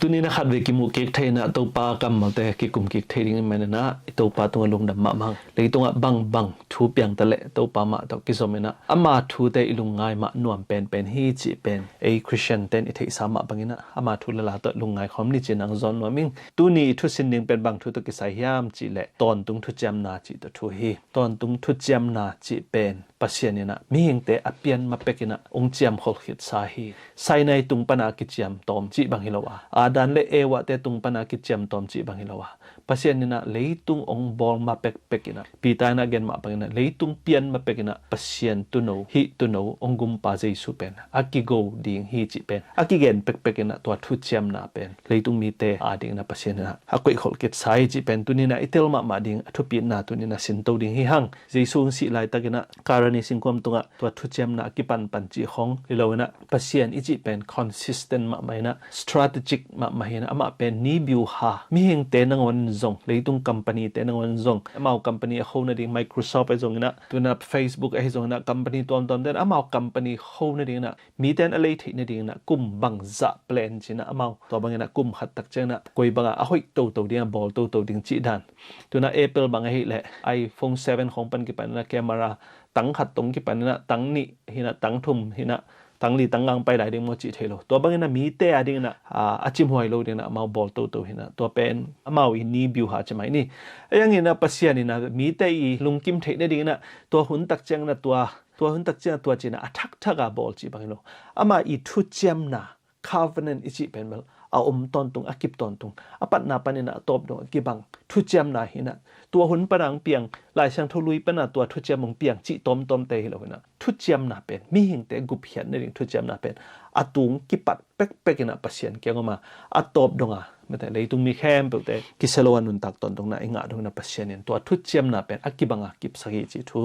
ตุนี้นะครับวิกิมุกิกเทนะตัวปากำมาแต่กิกุมกิกเทดิ้งมันนะตัวปาตัวลงดำมามังเลยตัวบังทูเปียงตะเละตัวปามาตัวกิสมินะอามาทูเตอิลุงไงมานวมเป็นฮีจิเป็นไอคริสเตียนเต็นอิเทสามาบังนะอามาทูละลาตัวลุงไงคอมนิจินังจอนวมิงตุนี้ทุสินดิงเป็นบังทูตัวกิสายามจิเละตอนตุงทุจมนาจิตัวทูฮีตอนตุงทุจมนาจิเป็นปัสยานินะมีหิงเตอเปียนมาเป็กินะองเจียมขลขิดสาฮีไซในตุงปนากิจยมตอมจิบังฮิลวะอาดันเลเอวะเตตุงปนากิจยมตอมจิบังฮิลวะปัสยานินะเลยตุงองบอลมาเป็กินะปีตายนะเกนมาบังนะเลยตุงเปียนมาเป็กินะปัสยานตุโนฮิตุโนองกุมปาเจสุเป็นอากิโกดิงฮีจิเป็นอากิเกนเป็กินะตัวทุจยมนาเป็นเลยตุงมีเตอาดิงนะปัสยานินะอากุยขลขิดสาฮีจิเป็นตุนี้นะอิเตลมาดิงทุปีนาตุนี้นะสินโตดิงฮิฮังเจสุงสิไลตะกินะการณีสิงความตัวทุจมนะกิปันจีของลิโลนะปัสยานอิจิเป็น consistent มาไม่นะ strategic มาไม่นะอามาเป็นนิบิวฮามีเฮงเตนังวันจงเลยตุง company เตนังวันจงอามา company เขานะดิ่ง Microsoft ไอ้จงนะตัวนะ Facebook ไอ้จงนะ company ตัวเด่นอามา company เขานะดิ่งนะมีเต้นอะไรที่นะดิ่งนะกุมบังจะ plan จีนะอามาตัวบางนะกุมขัดตักเจนะกุยบางอ่ะเอาอีกตัวดิ่งบอลตัวดิ่งจีดันตัวนะ Apple บางไอ้แหละ iPhone 7ของปันกิปันนะแคมราตั้งขัดตรงกี่ปันนะตั้งนี่หินะตั้งทุ่มหินะตั้งลีตั้งกังไปหลายเด้งโมจิเทโลตัวบางนะมีเตะดิ่งนะอาจิมหอยโลดิ่งนะมาบอลตัวหินะตัวเป็นมาอินนี่บิวหาใช่ไหมนี่ยังงี้นะปัสยานี่นะมีเตะอีลุงกิมเทนดิ่งนะตัวหุ่นตักเจงนะตัวหุ่นตักเจงตัวจีนะทักบอลจีบางโลอามาอีทุจมนะ covenant อิจิเป็นเบลเอาตอนตุงอากิบตอนตุงอปัตนาปนินะตบดงกิบังทุจมนาหินะตัวหุ่นปนังเปียงหลายช่างทุลุยปนาตัวทุจมงเปียงจิตอมเตหิโลนะทุจมนาเป็นมีหิงเตกุบเหียนในดิ่งทุจมนาเป็นอตุงกิปัดเป็กนะปัสยันเกี่ยงมาอตบดงไม่แต่เลยตุงมีแคมเปแต่กิเซโลวันนุนตักตอนตรงนั้นงาดงนะปัสยันเนี่ยตัวทุจมนาเป็นอากิบังอากิบสกิจิทุ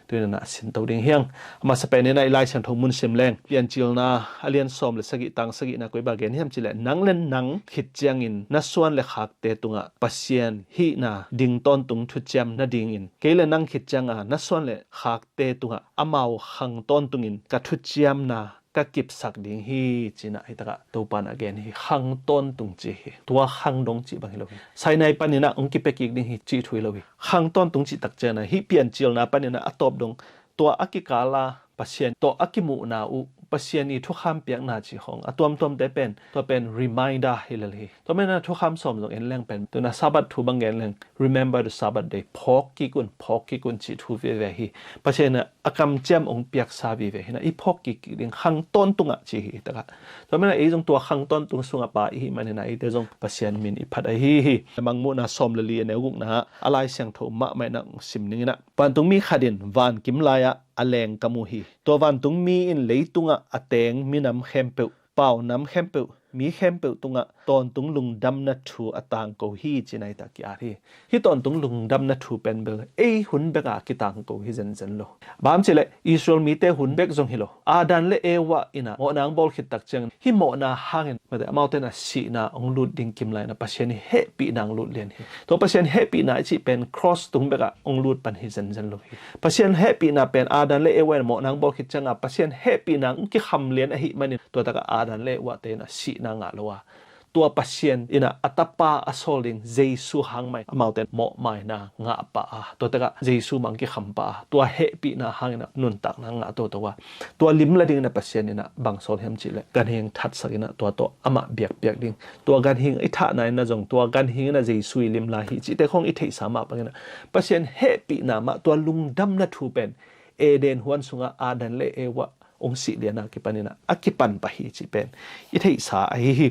ตัวนั้นสินตัวดิ่งเฮียงมาสเปนในหลายช่างทงมุนเซมแรงเปลี่ยนจิลนาอเลียนซอมเลสกิตังสกินะกุยบาเกนเฮียมจิเลนังเล่นนังขิดเจียงอินนัสวนเลขักเตตุงะปัสยันฮีนาดิ่งตอนตุงทุจมนาดิ่งอินเกลนังขิดจังนัสวนเลขักเตตุงะอามาวขังตอนตุงอินกัทุจมนาก็กิบสักดิ่งฮีจีน่าไอ้ตระตัวปานอเกนฮีขังต้นตุงจีตัวขังดงจีบางฮิโลวีใส่ในปานินะองกิเปกิกดิ่งฮีจีถุยโลวีขังต้นตุงจีตักเจนะฮีเปลี่ยนจิลนะปานินะอัตบดงตัวอากิกาลาปัสยันตัวอากิมุนาอุปัสยันอีทุกคำเปียกนาจีของตัวได้เป็นตัวเป็น reminder ฮิเลลีตัวไม่น่าทุกคำสมตรงเอ็นแรงเป็นตัวน่ะซาบัตทูบังเอ็นแรง remember the Sabbath day พอกกิกุนจีทูเวเวฮีปัสยันน่ะอากำเจมองเปียกซาบีเวฮีนะอีพอกกิดิ่งขังต้นตุงอ่ะจีฮีตะกะตัวไม่น่าอีจงตัวขังต้นตุงสุงอ่ะปะอีมันน่ะอีเดจงปัสยันมินอีพัดฮีมังมุน่ะสมเลลีเนกุกนะฮะอะไรเสียงโทมะไม่น่ะสิมนึงนะปันตุงมีขดินวันกิมลายะอแรงกะมูฮีตัววันตุงมีอินเลยตุงอ่ะอเตงมีน้ำเข้มเปวเป่าน้ำเข้มเปวมีเข้มเปวตุงอ่ะตอนตุงลุงดำนัททูอตางโกฮีจีนายตะกี้อาทีที่ตอนตุงลุงดำนัททูเป็นเบลหุ่นเบกอากิตังโกฮีเซนโลบามเจเลอิสราเอลมีเตหุ่นเบกจงฮิโลอาดันเลเอวะอินะหมอนางบอลขิดตักเจงฮิหมอนาฮังมาแต่มาเตนะสีนาองลุดดิ่งกิมไลนะปัสยันเฮปีนางลุดเลียนฮีตัวปัสยันเฮปีนาจีเป็น cross ตุงเบกอาองลุดปันฮีเซนโลฮีปัสยันเฮปีนาเป็นอาดันเลเอวะหมอนางบอลขิดจังอ่ะปัสยันเฮปีนางกิคำเลียนฮิมันตัวตะกะอาดันเลวะเตนะสีนางอ่ะโลวะตัวปัสยันอินะอัตปาอโซลิงเจสุหังไม่มาเต็นหมอไม่นะงะปะตัวตะกะเจสุมังกิคำปะตัวเฮปีนะหังนะนุนตักนะงะตัวลิมละดิ่งนะปัสยันอินะบางโซลเฮมจิเลกันเฮงทัดสักอินะตัวอมะเบียกดิ่งตัวกันเฮงอิทะนายนะจงตัวกันเฮงนะเจสุลิมลาฮิจิแต่คงอิเทสามะปังนะปัสยันเฮปีนะมาตัวลุงดำนะทูเป็นเอเดนฮวนสุงะอาดันเลเอวะองค์สิเลียนากิปันินะอากิปันปะฮีจิเป็นอิเทสาไอฮี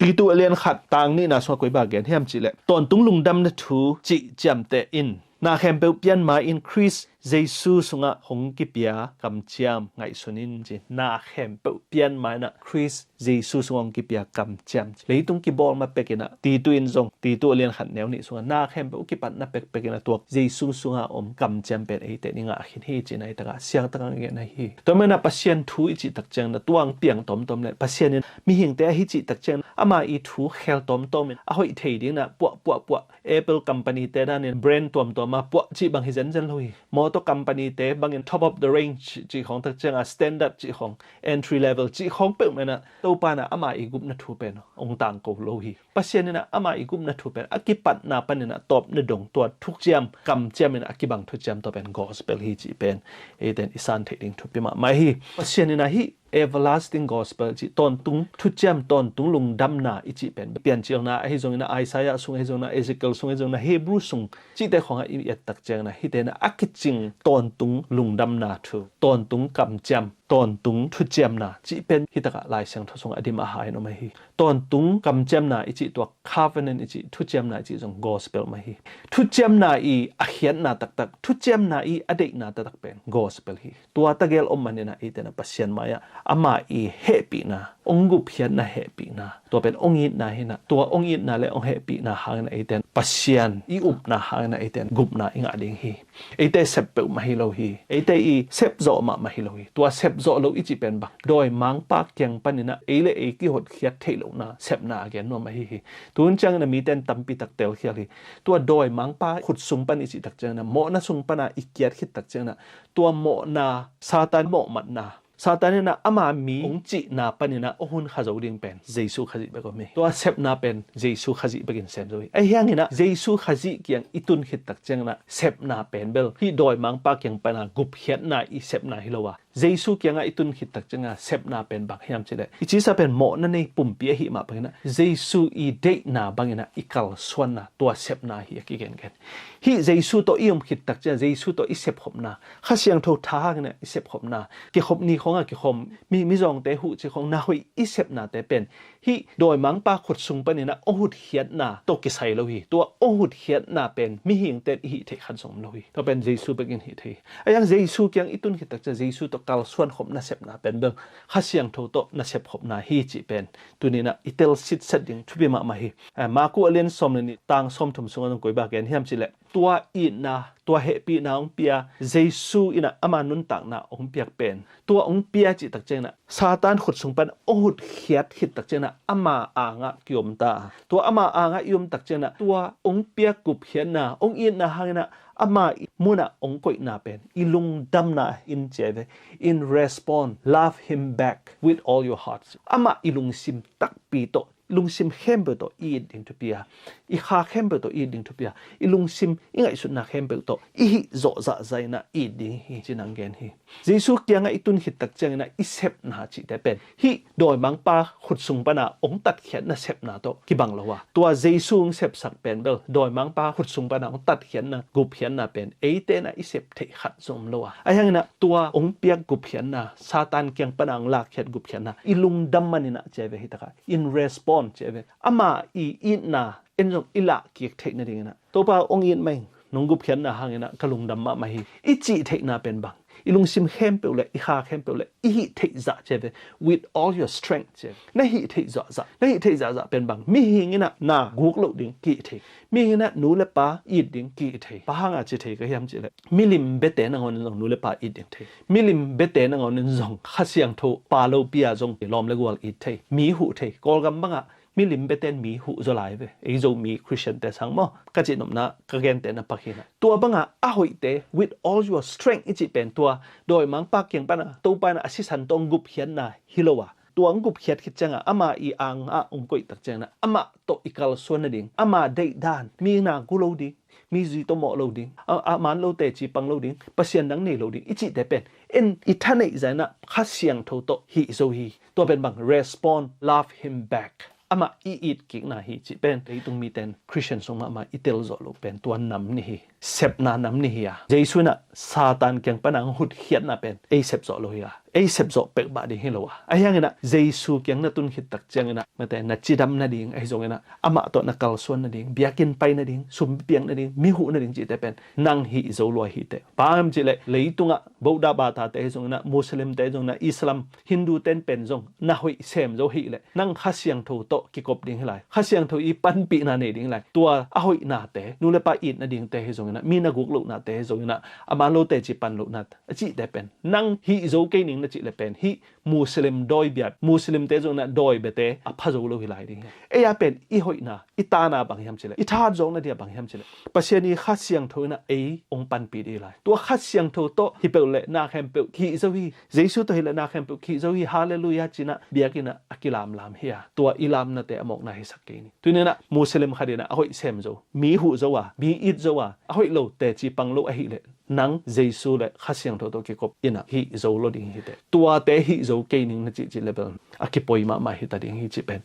ตีตัวเลียนขัดตางนี่นะสวกวยบาเกนเฮมจิเลตอนตุงลุงดำนะทูจิจำเตอินนาแคมเปลเปียนมา increase เจสุสุงะหงกิเปียกำเจียมไงสุนินจินาแคมเปลเปียนมานะ increase เจสุสุงะกิเปียกำเจียมเลยตุงกิบอลมาเป็กนะตีตัวอินจงตีตัวเลียนขัดแนวนี่สุงะนาแคมเปลกิปันนะเป็กนะตัวเจสุสุงะกำเจียมเป็นไอเตนิงะหินฮีจินไอตะกะเสียงตะกังเกนะฮีตัวมันนะปัสยันทูอิจิตักเจงนะตัวอังเปียงตอมเลยปัสยันมีหิงแต่ฮิจิตักเจงอามาอีทูเฮลตอมอะหอยเทดิงนะปัวApple company แต่ด้านเนี่ยแบรนด์ตัวมาปัวจิบางฮิเซนเลยมอ to company te bangin top of the range chi khong tak changa standard chi khong entry level chi khong pe mena to pa na ama igup na thu pen ong tang ko lo hi pasien na ama igup na thu pen akipat na panina top na dong to thuk chiam kam chiam na akibang thu chiam to pen gospel hi chi pen eden isan theding thu pima mai hi pasien na hi everlasting gospel chi ton tung thu chiam ton tung lung dam na ichi pen pian chiang na hi zong na Isaiah sung hi zong na Ezekiel sung hi zong na Hebrew sung chi te khong i et tak chiang na hi te na akiching ton tung lung dam na thu ton tung kam chiam ton tung thu chiam na chi pen hi taka lai sang tho sung adim a hai no mai hi ton tung kam chiam na ichi to covenant ichi thu chiam na ichi zong gospel mai hi thu chiam na i a hian na tak tak thu chiam na i adek na tak pen gospel hi tua tagel om manina i te na pasien maya ama i happy na ongup hian na happy na to pen ongit na hi na tua ongit na le ong happy na hang na iten pasian i up na hang na iten gup na inga ding hi ite sep pe ma hi lo hi ite i sep zo ma hi lo hi tua sep zo lo ichi pen ba doi mang pa kyang panina ele e ki hot khiat thelo na sep na again no ma hi tun chang na mi ten tampi tak tel khia hi tua doi mang pa khut sung pan ichi tak chang na mo na sung pana ikiat khit tak chang na tua mo na satan mo mat na Satan na ama mi ong chi na panina ohun khazo ding pen Jesu khazi ba ko me to sep na pen Jesu khazi bagin sem zoi ai hangina Jesu khazi kyang itun hit tak chang na sep na pen bel hi doi mang pa kyang pana gup hiat na i sep na hilowa Jesu kyang itun hit tak chang sep na pen bak hiam chile ichi sa pen mo na nei pum pi hi ma pagina Jesu i de na bangina ikal swan na to sep na hi ki gen gen hi Jesu to iom hit tak chang Jesu to i sep hop na khasyang tho tha na i sep hop na ki hop ni ki khom mi zong te hu chi khong na hoi i sep na te pen hi doi mang pa khut sung pa ni na o hut hiat na to ki sai lo hi to o hut hiat na pen mi hing te hi the khan som lo hi to pen Jesu begin hi the ayang Jesu kyang itun hi tak cha Jesu to kal swan khom na sep na pen beng khasyang tho to na sep khop na hi chi pen tunina itel sit set ding thubi ma hi ma ku alen som ni tang som thum sung an koi ba gen hiam chi le tua i na tua happy na ong pia Jesu ina ama nun tak na ong piak pen tua ong pia chi tak chena Satan khut sung pan ohut khiat hit tak chena ama anga kyom ta tua ama anga yum tak chena tua ong pia kup hian na ong in na hangina ama muna ong koi na pen ilung dam na in cheve in respond love him back with all your heart ama ilung sim tak pi to lung sim hembe to i ding to pia I kha hembe to i ding to pia I lung sim ingai su na hembe to I hi zo za zai na i ding hi chinang gen hi Jesu kyang a itun hit tak chang na I sep na chi te pen hi doi mang pa khut sung pa na ong tat khian na sep na to ki bang lowa tua Jesu ng sep sak pen bel doi mang pa khut sung pa na ong tat khian na gup khian na pen e te na I sep the khat som lowa ayang na tua ong piak gup khian na Satan kyang pa na ang lak khiat gup khian na I lung dam manina cheve hi taka in response cheve ama I in na enjong ila kiek thek na ding na to pa ong in mai nonggup khian na hangena kalung dam ma hi ichi thek na pen bang ilung sim hem pe le I kha hem pe le I hi thek za cheve with all your strength cheve na hi thek za za na hi thek za za pen bang mi hingina na guk lo ding ki thek mi hingina nu le pa I ding ki thek pa hanga chi thek ka hiam chi le milim bete na ngon nu le pa I ding thek milim bete na ngon zong khasiang tho pa lo pia zong lom le gwal I thek mi hu thek kol gam banga mi lim beten mi hu zo lai ve ei zo mi Christian te sang mo ka chi nom na ka gen te na pakhina tua banga a hoi te with all your strength ichi pen tua doi mang pa kyang pa na to pa na asisan tong gup hian na hilowa tuang gup hiat khit changa ama I ang a ong koi tak chang na ama to ikal suan na ding ama dei dan mi na gu lo ding mi zi to mo lo ding a man lo te chi pang lo ding pasien dang nei lo ding ichi te pen in ithane zaina khasyang tho to hi zo hi to pen bang respond love him back ama I eat kik na hi chi pen ei tung mi ten Christian song ma itel zo lo pen tuan nam ni hi sep na nam ni hi ya Jesu na Satan kyang panang hut hiat na pen ei sep zo lo hi ya ei sep zo pek ba ding hi lo wa ayang na Jesu kyang na tun hit tak chang na mate na chidam na ding ei zong na ama to na kal suan na ding biakin pai na ding sum piang na ding mi hu na ding chi te pen nang hi zo lo hi te pam chi le leitunga Buddha ba ta te zong na Muslim te zong na Islam Hindu ten pen zong na hoi sem zo hi le nang khasyang tho to ki kop ding lai khasyang tho I pan pi na nei ding lai tua a hoi na te nu le pa it na ding te he zong na mi na guk lo na te he zong na ama lo te chi pan lo na chi te pen nang hi zo ke ning na chi le pen hi มุสลิมดอยเบียดมุสลิมเตจงนะดอยเบเตอพะโจโลหิไลดิเอยาเป็นอีหอยนาอีตานาบังยามเจเลอีทาจงนะเดียบังยามเจเลปัจเจนีขัดเสียงโทนะเอองปันปีดีไลตัวขัดเสียงโทโตฮิเปเลนาแคมเปขีเจวีเจสุโตฮิเลนาแคมเปขีเจวีฮาเลลูยาจินะเบียกินะอักิลามลามเฮียตัวอิลามนะเตอมอกนาฮิสักเกนีตัวนี้นะมุสลิมขัดนะหอยเซมโจมีหูโจวะมีอิดโจวะหอยโลเตจีปังโลอหิเลนังเจสุเลขัดเสียงโทโตกิกบอินะฮิโจโลดิงฮิเตตัวเตฮิโจเกนิงนะจิเลเบลอากิปอยมาฮิตาดิงฮิจิเป็น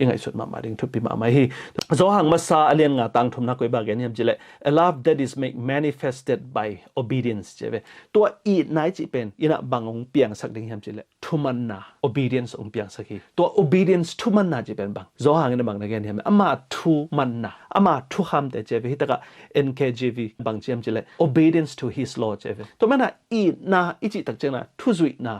ยังไงสุดมาดิงทุบปีมาฮิโจหังมาซาอเลียนงาตังทุมนักกวยบาเกนยมจิเล a love that is made manifested by obedience เจเวตัวอีนายจิเป็นอินะบังองเปียงสักดิงยมจิเลทุมันนา obedience องเปียงสักฮีตัว obedience ทุมันนาจิเป็นบังโจหังเนบังนักเกนยมอามาทุมันนาอามาทุคำแต่เจเวฮิตากะ NKJV บังเจมจิเล obedience to his law เจเวตัวมันนาอีนาอิจิตักเจนะทุจุยนา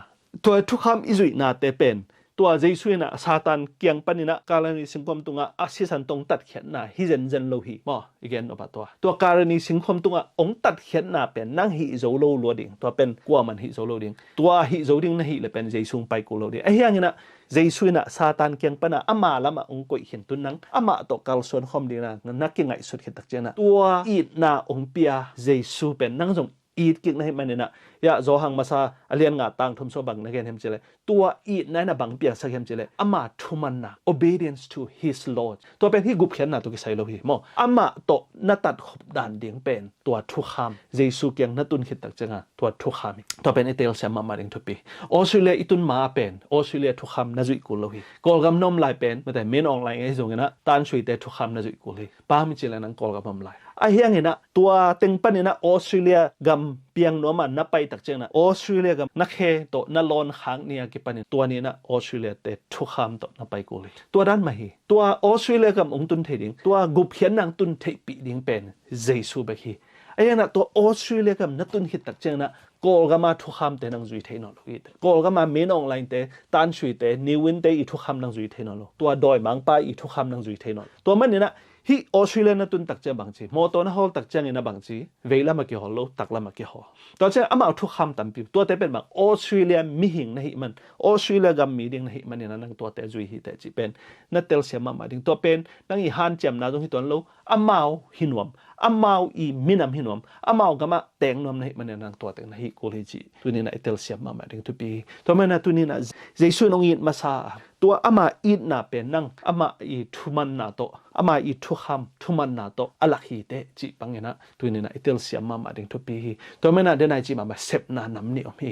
ตัวทุคำอิจุยนาเตเป็นตัวเจสุยนะซาตานเกียงปันินะการณีสิงคมตุงะอาศิสันตงตัดเขียนนะฮิเจนเจนโลฮีมออีกแล้วตัวการณีสิงคมตุงะองตัดเขียนนะเป็นนั่งฮิโจโลลัวดิ่งตัวเป็นกัวมันฮิโจโลดิ่งตัวฮิโจดิ่งนะฮิเลยเป็นเจสุงไปกูโลดิ่งไอ้ยังงี้นะเจสุยนะซาตานเกียงปันะอามาละมาองกุยเขียนตุนังอามาตกการส่วนคอมดีนะนักเก่งไงสุดเขียนตักเจนะตัวอีนาองเปียเจสุเป็นนั่งจงอีดกิกนะให้มันเนี่ยนะยาโจหังมาซาอเลียนงาตังทุมโซบังนะเกนเฮมเจเลตัวอีดนั่นนะบังเปียสักเฮมเจเลอามาทุมันนะ obedience to his lord ตัวเป็นที่กุบเขียนนะตัวกิไซโลฮีมออามาโตนัตัดขบด่านเดียงเป็นตัวทุกคำเจสุเกียงนัตุนขิดตักจังตัวทุกคำตัวเป็นไอเตลเซมมาดิงทุปีออสเตรเลียอิตุนมาเป็นออสเตรเลียทุกคำนัจุยกุลโลฮีกอลกำนมลายเป็นไม่แต่เมนออนไลน์ไอ้ตรงนี้นะตานช่วยแต่ทุกคำนัจุยกุลฮีป้ามิเจเลนังกอลกำนมลายไอ้เฮียงนะตัวเต็งปันนะออสเตรเลียกำเปียงนัวมันนับไปตักเจงนะออสเตรเลียกำนักเฮโตนัลอนหางเนี่ยกิปันตัวนี้นะออสเตรเลียแต่ทุกคำโตนับไปกูเลยตัวด้านมาฮีตัวออสเตรเลียกำองตุนเทดิงตัวกุบเขียนนางตุนเทปีดิงเป็นเจสุเบคีไอ้ยังนะตัวออสเตรเลียกำนักตุนฮิตตักเจงนะกอลก็มาทุกคำแต่นังจุยเทนอลอีกอลก็มาเมนออนไลน์แต่ตันช่วยแต่นิวินแต่อีทุกคำนังจุยเทนอลตัวดอยมังป้าอีทุกคำนังจุยเทนอลตัวมันเนี่ยนะฮีออสเตรเลียนัตุนตักเจบังจีโมโตนะฮอลตักเจงอินะบังจีเวลามาเกี่ยวฮอลโลตักละมาเกี่ยวฮอลตัวเจอามาทุกคำตัมปิวตัวเตเป็นบังออสเตรเลียมีหิงนะฮิมันออสเตรเลียกัมมีดิงนะฮิมันเนี่ยนังตัวเตจุยฮิแต่จีเป็นนัตเตลเซียมาดิงตัวเป็นนังอีฮันเจมนาตรงฮิตัวโลอามาหินวมอามาอีมินามหินวมอามาก็มาแต่งนวมนะฮิมันเนี่ยนังตัวแต่งนะฮิโกเลจีตัวนี้นะเตลเซียมาดิงทุปีตัวมันนะตัวนี้นะเจสุนองอินมาซาตัวอามาอีดนาเป็นนังอามาอีทุมันนาโตอามาอีทุกคำทุมันนาโตอลักฮีเตจีปังเงนะตัวนี้นะเตลเซียมาดิงทุปีตัวมันนะเดนายจีมาเซปนานำนี่อมี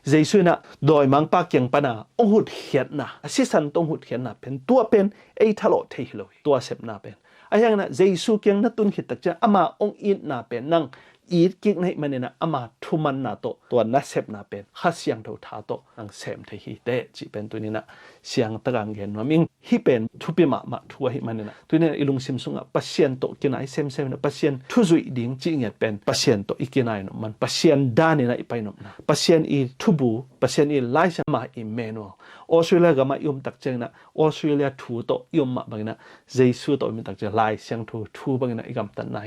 เจสุนะโดยมังปาเกียงปนาองหุดเขียนนะสิสันตองหุดเขียนนะเป็นตัวเป็นไอทะโลเทฮิโลตัวเซปนาเป็นไอ้ยังนะเจสุเกียงนัตุนขิดตักจะอามาองอีดนาเป็นนังอีดกิกในมันเนี่ยนะอามาทุมันนาโตตัวนัเซปนาเป็นข้าเสียงเท่าท่าโตนังเซมเทฮิเตจีเป็นตัวนี้นะเสียงตะกังเงินว่ามิงฮิเป็นทุปิมาทัวฮิมันเนี่ยนะตัวนี้อิลุงซิมซุงอ่ะปัสเซียนโตกินไอเซมนะปัสเซียนทุจุยดิ้งจีเงียเป็นปัสเซียนโตอีกินไอโนมันปัสเซียนด้านนี่นะอีไปโนนะปัสเซียนอีทุบูปัสเซียนอีไลซ์มาอีเมนัวออสเตรเลียก็มายุมตักเจงนะออสเตรเลียทูโตยุมมาบางนะเจสุโตมีตักเจงไลซ์ยังทูบางนะอีกำตันไหน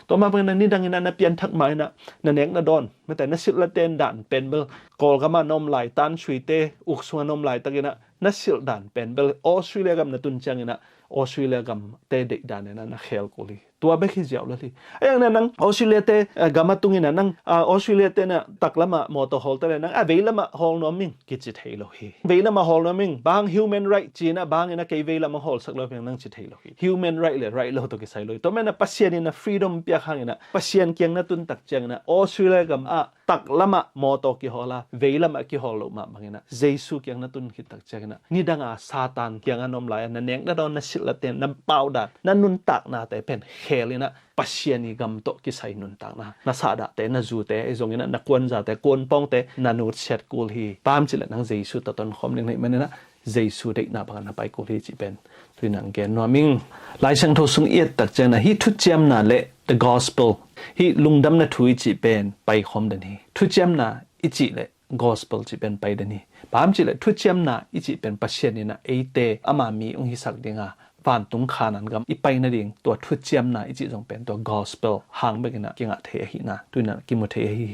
ต่อมาบางนะนี่ดังนั้นนะเปลี่ยนทักไม้นะนั่นเองนะดอนไม่แต่นัสิลเตนด่านเป็นเบลกอลก็มานมไหลตันชุยเตอุกสวนนมไหลตะกี้นะนัสิลด่านเป็นเบลออสเตรเลียกับนัตุนจังนะออสเตรเลียกับเตเด็กด่านเนี่ยนะเขลกุลีตัวเบคิเจียวเลยไอ้ยังนั่งออสเตรเลียเตกามาตุงินะนั่งออสเตรเลียเตนะตักละมามอเตอร์ฮอลต์เลยนั่งเวลามาฮอลนอมิงกิจเทโลฮีเวลามาฮอลนอมิงบาง human right จีนะบางนะเกเวลามาฮอลสักแล้วเพียงนั่งจิเทโลฮี human right เลย right เลยตัวกิไซโลตัวแม่นะปัสเซียนนะ freedom เปียกหางนะปัสเซียนเกียงนะตุนตักเจงนะออสเตรเลียกับตักละมามอเตอร์กิฮอลาเวลามากิฮอลมาบางนะเจสุเกียงนะตุนคิดตักเจงนะนี่ดังซาตานเกียงนมไหลนั่นเองนั่นโดนนัสิละเตนนั่นเป่าดัดนั่นนุนตักนะแต่เป็นเฮลินะปัสเซียนีกำโตกิไซนุนตักนะนาซาดะแต่นาจูแต่ไอซงนั้นนักวนจ่าแต่กวนป้องแต่นานูเช็ดกูลีปามจิเลนังเจสุตตอนคอมนึงในมันนะเจสุเด็กนาบังนาไปกูลีจิเป็นตัวนังเกนนอมิงหลายช่างทศงเอียดตักเจนะฮิทุเจียมนาเละ the gospel ฮิลุงดำนาทุยจิเป็นไปคอมดันฮีทุเจียมนาอิจิเละ gospel จิเป็นไปดันฮีปามจิเลทุเจียมนาอิจิเป็นปัสเซียนีนะเอเตอามามีองค์ฮิสักดิงา ฟันตุงขานันกำอีไปนั่นเองตัวทุเจียมนาอีจิจงเป็นตัว gospel หางไปกันนะกิงะเทหินะตุยนะกิมุเทหิ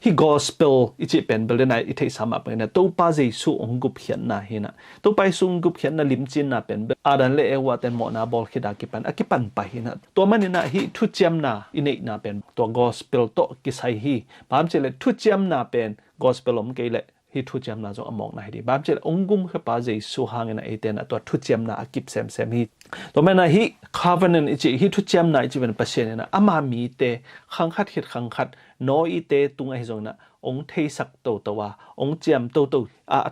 ฮี gospel อีจิเป็นเบลนายอีเทสามาไปนะตัวป้าเจสุองกุบเขียนนะหินะตัวไปสุงกุบเขียนนะลิมจินนะเป็นอาดันเลเอวะเตนโมนาบอลคิดากิปันอากิปันไปหินะตัวมันนี่นะฮีทุเจียมนาอินเอกนะเป็นตัว gospel โตกิไซฮีบางเจเลทุเจียมนาเป็น gospel อมเกเลฮิทุจำนาจงอมองนะฮิดีบางเจองกุมขปาเจสุหางนะเอเตนะตัวทุจำนาอกิบเซมฮิตัวแม่นะฮิ covenant อิจิฮิทุจำนาอิจิเป็นปัจเจนะอามามีเตขังคัดฮิตขังคัดโนอีเตตุงไอจงนะองเทสักโตตัวองเจียมโต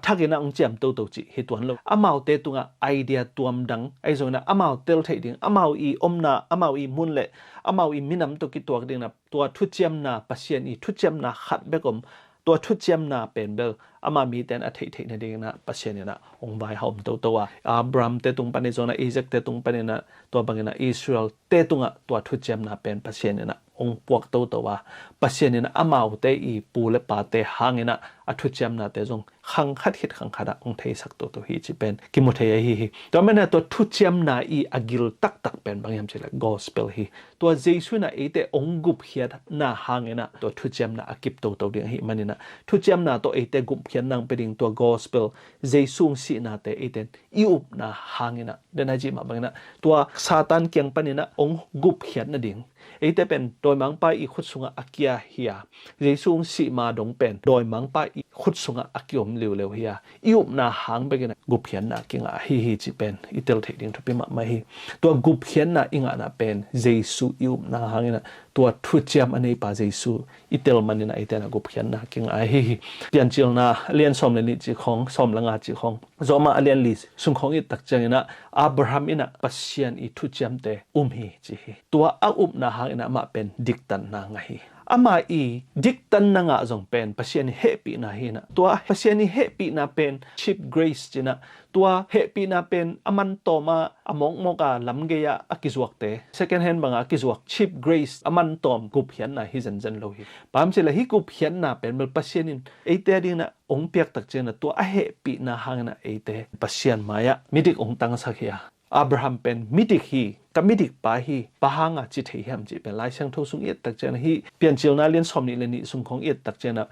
ทักนะองเจียมโตจิฮิตวันโลอามาเตตุงไอเดียตัวมดังไอจงนะอามาเตลเทดิงอามาอีอมนาอามาอีมุนเลอามาอีมินำตัวกิตัวดิงนะตัวทุจำนาปัจเจนีทุจำนาขัดเบกมตัวทุจำนาเป็นเบลอามามีแต่อัฐิเทนเดงนะปัจเจนนะองค์ใบหอมตัวอับรามเตตุงปนิจนะอิซักเตตุงปนินะตัวบางนะอิสราเอลเตตุงะตัวทุจำนาเป็นปัจเจนนะองค์พวกตัวปัจเจนนะอามาเตอีปูเลปาเตหางนะอัทุจำนาเตจงขังคัดหิดขังคัดองค์เทสักตัวฮิจิเป็นกิมุเทยฮิตัวแม่นะตัวทุจำนาอีอากิลตักเป็นบางอย่างเช่น gospel ฮิตัวเจสุนะเอเตองกุบเฮียนาหางนะตัวทุจำนาอากิบตัวเดียงฮิมันนะทุจำนาตัวเอเตกุบเฮียนังเป็นตัว gospel เจสุงสีนาเตเอเตนอิอุบนาหางนะเดนจิมาบางนะตัวซาตานเกียงปนินะองกุบเฮียนะดิ่งเอเตเป็นโดยมังไปอีขุดสุงอากิยาเฮียเจสุงสีมาดงเป็นโดยมังไปอีขุดสุงอากิยมเร็วเฮียอิอุบนาหางไปกันกุบเฮียนะกิงอาฮิจิเป็นอิเตลเทดิ่งทุปิมาไม่ฮิตัวกุบเฮียนะอิงานะเป็นเจสุอิอุบนาหางนะตัวทุจำอันนี้ป้าเจสุอิเตลมันนี่นะเอเตนะกุบเฮียนะกิงอาฮิเปลี่ยนจิลนะเลียนสมเลนิจิของสมละงาจิของจอมาเลียนลิสสุงของอิตักจังนะอับราฮัมอินะปัสเซียนอิทุจำเตฮิจิฮิตัวอาอุบนาหางนะมาเป็นดิกตันนาไงอามาอีดิกตันนางะจงเป็นปัสเซียนเฮปีนาฮินะตัวปัสเซียนเฮปีนาเป็นชิปเกรซจินะตัวเฮปีนาเป็นอามันโตมาอมองมกาลำเกียอากิจวักเต second hand บางอากิจวักชิปเกรซอามันโตมกุบเฮียนนะฮิจันโลหิปามเจลฮิกุบเฮียนนะเป็นเมลปัสเซียนินเอเตดินะองเปียกตักเจนะตัวเฮปีนาหางนะเอเตปัสเซียนมายะมิดิกองตังสักเฮียอับราฮัมเป็นมิดิกฮีกับมิดิกปาฮีปะหางะจิตเฮียมจิเป็นลายเชิงทุสุงเอ็ดตักเจนะฮีเปลี่ยนจิลนาเลียนสมนิเลนิสุงของเอ็ดตักเจนะ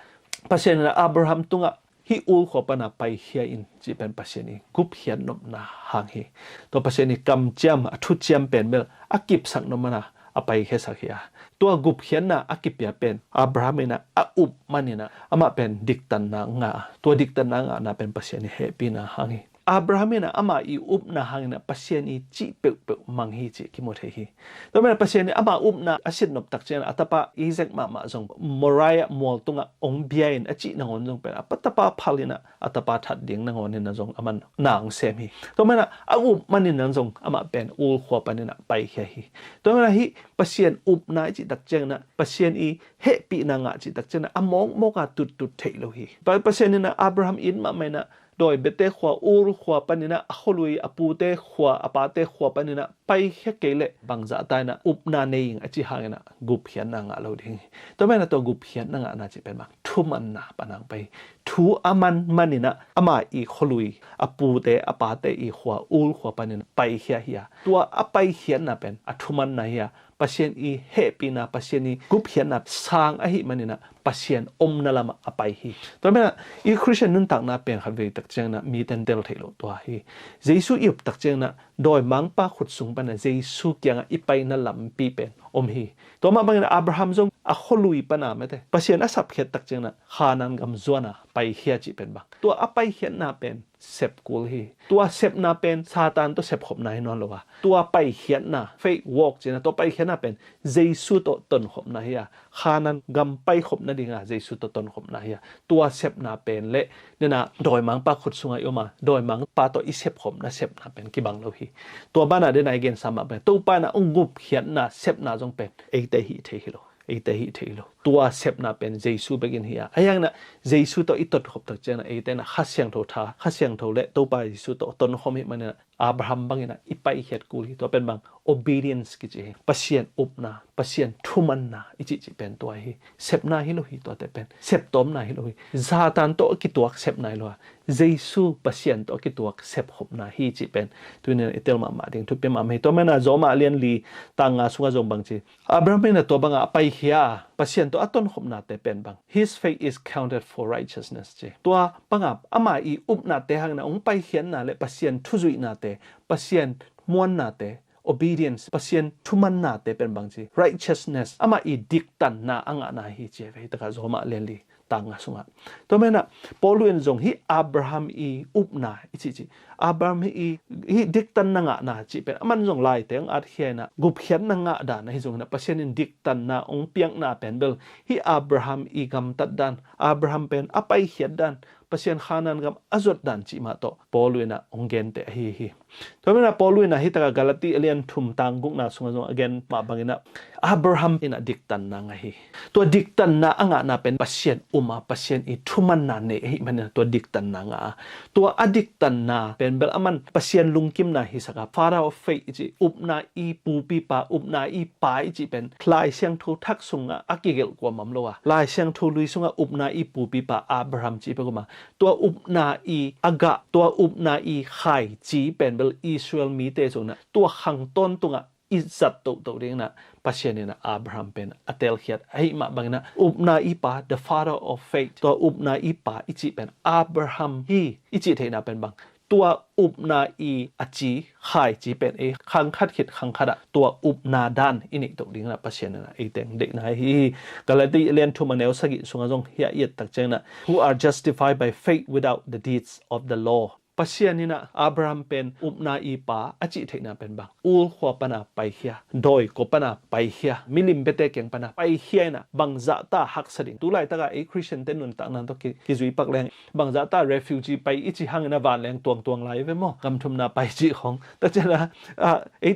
ปัสเซียนนะอับราฮัมตุงะฮิอูลขปนาไปเฮียอินจิเป็นปัสเซียนีกุบเฮียนนมนาหางฮีตัวปัสเซียนีกำเจียมทุจเจียมเป็นเมลอากิบสักนมนาอไปเฮสักเฮียตัวกุบเฮียนนะอากิบยาเป็นอับราฮัมนะอาอุบมันนี่นะอามาเป็นดิกตันนางะตัวดิกตันนางะนะเป็นปัสเซียนีเฮปีนาหางฮีอับราฮัมนะอามาอีอุบนะหางนะปัสเซียนีจิเปเปมังฮีจิกิโมเทฮีตัวแม่ปัสเซียนีอามาอุบนะอาศินนบตักเจนะอัตปะอีเซกมาจงมรายมอลตุงะองเบียนอจินงอนจงเป็นอัตปะพาลินะอัตปะทัดเดียงนงอนนี่นะจงอามันนางเซมีตัวแม่นะอาอุบมันนี่นะจงอามาเป็นอูลขวบปนนี่นะไปเฮียฮีตัวแม่นะฮีปัสเซียนอุบนะจิตักเจนะปัสเซียนอีเฮปีนางะจิตักเจนะอมองโมกาตุดเทโลฮีปัสเซียนนี่นะอับราฮัมอินมาไม่นะโดยเบเตขวาอูรขวาปนินะขลุยอปูเตขวาอปาเตขวาปนินะไปแค่เกลเลบังจะตายนะอุบนาเนยงอจิหางนะกุบเฮียนนางะเราดิงตัวแม่นะตัวกุบเฮียนนางะน่าจะเป็นมักทุมันนะปนังไปทูอามันมันนี่นะอามาอีขลุยอปูเตอปาเตอีขวาอูรขวาปนินะไปเฮียเฮียตัวอไปเฮียนนะเป็นอทุมันนะเฮียปัสเซียนอีเฮปีนะปัสเซียนอีกุบเฮียนนะสร้างอหิมันนี่นะปัสเซียนอมนั่นละมาอไปฮีตัวแม่อีคริสเตียนนั่นต่างนะเป็นขัดเวตักเจงนะมีเต็นเดลเทโลตัวฮีเจสุอิบตักเจงนะโดยมังปะขุดสูงปนะเจสุเกียงอีไปนั่นลำปีเป็นอมฮีตัวมาบางนะอับราฮัมจงอขลุยปนะไม่ได้ปัสเซียนอสับเขียตักเจงนะขานันกำจวนะไปเฮียจิเป็นบักตัวอไปเฮียนะเป็นเซปกูลฮีตัวเซปนาเป็นซาตานตัวเซปขบนายนอนหรอวะตัวไปเฮียนะเฟกวอล์กจีนะตัวไปเฮียนะเป็นเจสุตัวตนขบนายะขานันกำไปขบนั่นเองอะเจสุตัวตนขบนายะตัวเซปนาเป็นเละเนี่ยนะโดยมังปะขุดสุงไอออกมาโดยมังปะตัวอีเซปขบนะเซปนาเป็นกี่บังเราฮีตัวบ้านน่ะเดนไอเกนสามารถเป็นตัวป้าน่ะองกุบเฮียนะเซปนาจงเป็นเอเตหิเทฮิโลเอเตหิเทฮิโล ตัวเซปนาเป็นเยซูเบกินเฮียไอ้ยังน่ะเยซูตัวอิตดขบตักเจนะไอ้แต่น่ะข้าเสียงโทธาข้าเสียงโทเละตัวไปเยซูตัวตนขมิมันน่ะอับราฮัมบังน่ะอีไปเฮ็ดกูลีตัวเป็นบาง obedience กิจปัสเซียนอุบนาปัสเซียนทุมันนาอิจิเป็นตัวฮีเซปนาฮิโลฮีตัวแต่เป็นเซปตอมนาฮิโลฮีซาตานตัวกิตัวเซปนาฮิโลเยซูปัสเซียนตัวกิตัวเซปขบนาฮีจิเป็นตัวนี้เอเตลมาดิ่งทุกเป็นมาไม่ตัวแม่น่ะโจมาเลียนลีต่างงาสุงาจงบังจีอับราฮัมน่ะตัวบังไปเฮียปัสเซียนตัวต้นขบนาแต่เป็นบาง his faith is counted for righteousness จีตัวบังอามาอีอุบนาแต่หังน่ะองไปเขียนน่ะเลยปัสเซียนทุจุยนาแต่ปัสเซียนมวนนาแต่obedience ปัสเซียนทุมันนาแต่เป็นบางจี righteousness อามาอีดิกตันนาอ่างนาฮีเจเวตะกะโจมาเลียนลีต่างงาสุงาตัวแม่น่ะปอลุนจงฮีอับราฮัมอีอุบนาอิจิอับราฮัมอีฮีดิกตันนางนาจิเป็นมันจงไล่แต่งอัดเขียนน่ะกุบเขียนนางดานะฮิจงน่ะปัสเซียนดิกตันนาองเปียงนาเป็นเบลฮีอับราฮัมอีกำตัดดันอับราฮัมเป็นอไปเขียนดันปัสเซียนขานันกับอจดดันจิมาโตปอลุนน่ะองเกนเตฮีตัวแม่น่ะปอลุนน่ะฮิตะกะกาลาติเลียนทุมตังกุกน่ะสุงจง again มาบังน่ะอับราฮัมอินะดิกตันนางฮีตัวดิกตันนาอ่างนาเป็นปัสเซียนอุมาปัสเซียนอีทุมันนาเนฮีมันตัวดิกตันนางตัวอดิกตันนาเป็นเบลอามันปัสเซียนลุงกิมนาฮิสกาฟาราออฟเฟอิจิอุบนาอีปูปีปาอุบนาอีปาอิจิเป็นลายเสียงทูทักสุงอากิเกลกว่ามัมโลวะลายเสียงทูลุยสุงอุบนาอีปูปีปาอับราฮัมจิเป็นกุมาตัวอุบนาอีอากะตัวอุบนาอีไข่จีเป็นเบลอิสราเอลมีเตสุงนะตัวขังต้นตุงอิจัตตัวเรื่องนะปัจเจกนะอับราฮัมเป็นอัตเตลเฮียดให้มาบังนะอุบนาอีปา the father of faith ตัวอุบนาอีปาอิจิเป็นอับราฮัมฮีอิจิเทนะเป็นบังตัวอุบนาอีอจีไข่จีเป็นขังคัดขิดขังคัดตัวอุบนาดันอินิตัวเรื่องนะปัจเจกนะแต่งเด็กนะฮีกาลติเลียนทุมันเอลสกิสุงจงเฮียเอียดตักเจนะ who are justified by faith without the deeds of the lawปัจเจียนี่นะอับราฮัมเป็นอุปนาอีปาอจิเทนะเป็นบางอูลขวปนาไปเฮียโดยกปนาไปเฮียมิลิมเบเตเกงปนาไปเฮียนะบางจะตาหักสดิงตุไลตะกะคริสเตียนเตนุนตักนั้นตกิจุยปักแรงบางจะตาเรฟิวจีไปอิจิหังนะวานแรงตวงไหลเวมอกำทุมนาไปจิของแต่เจนะ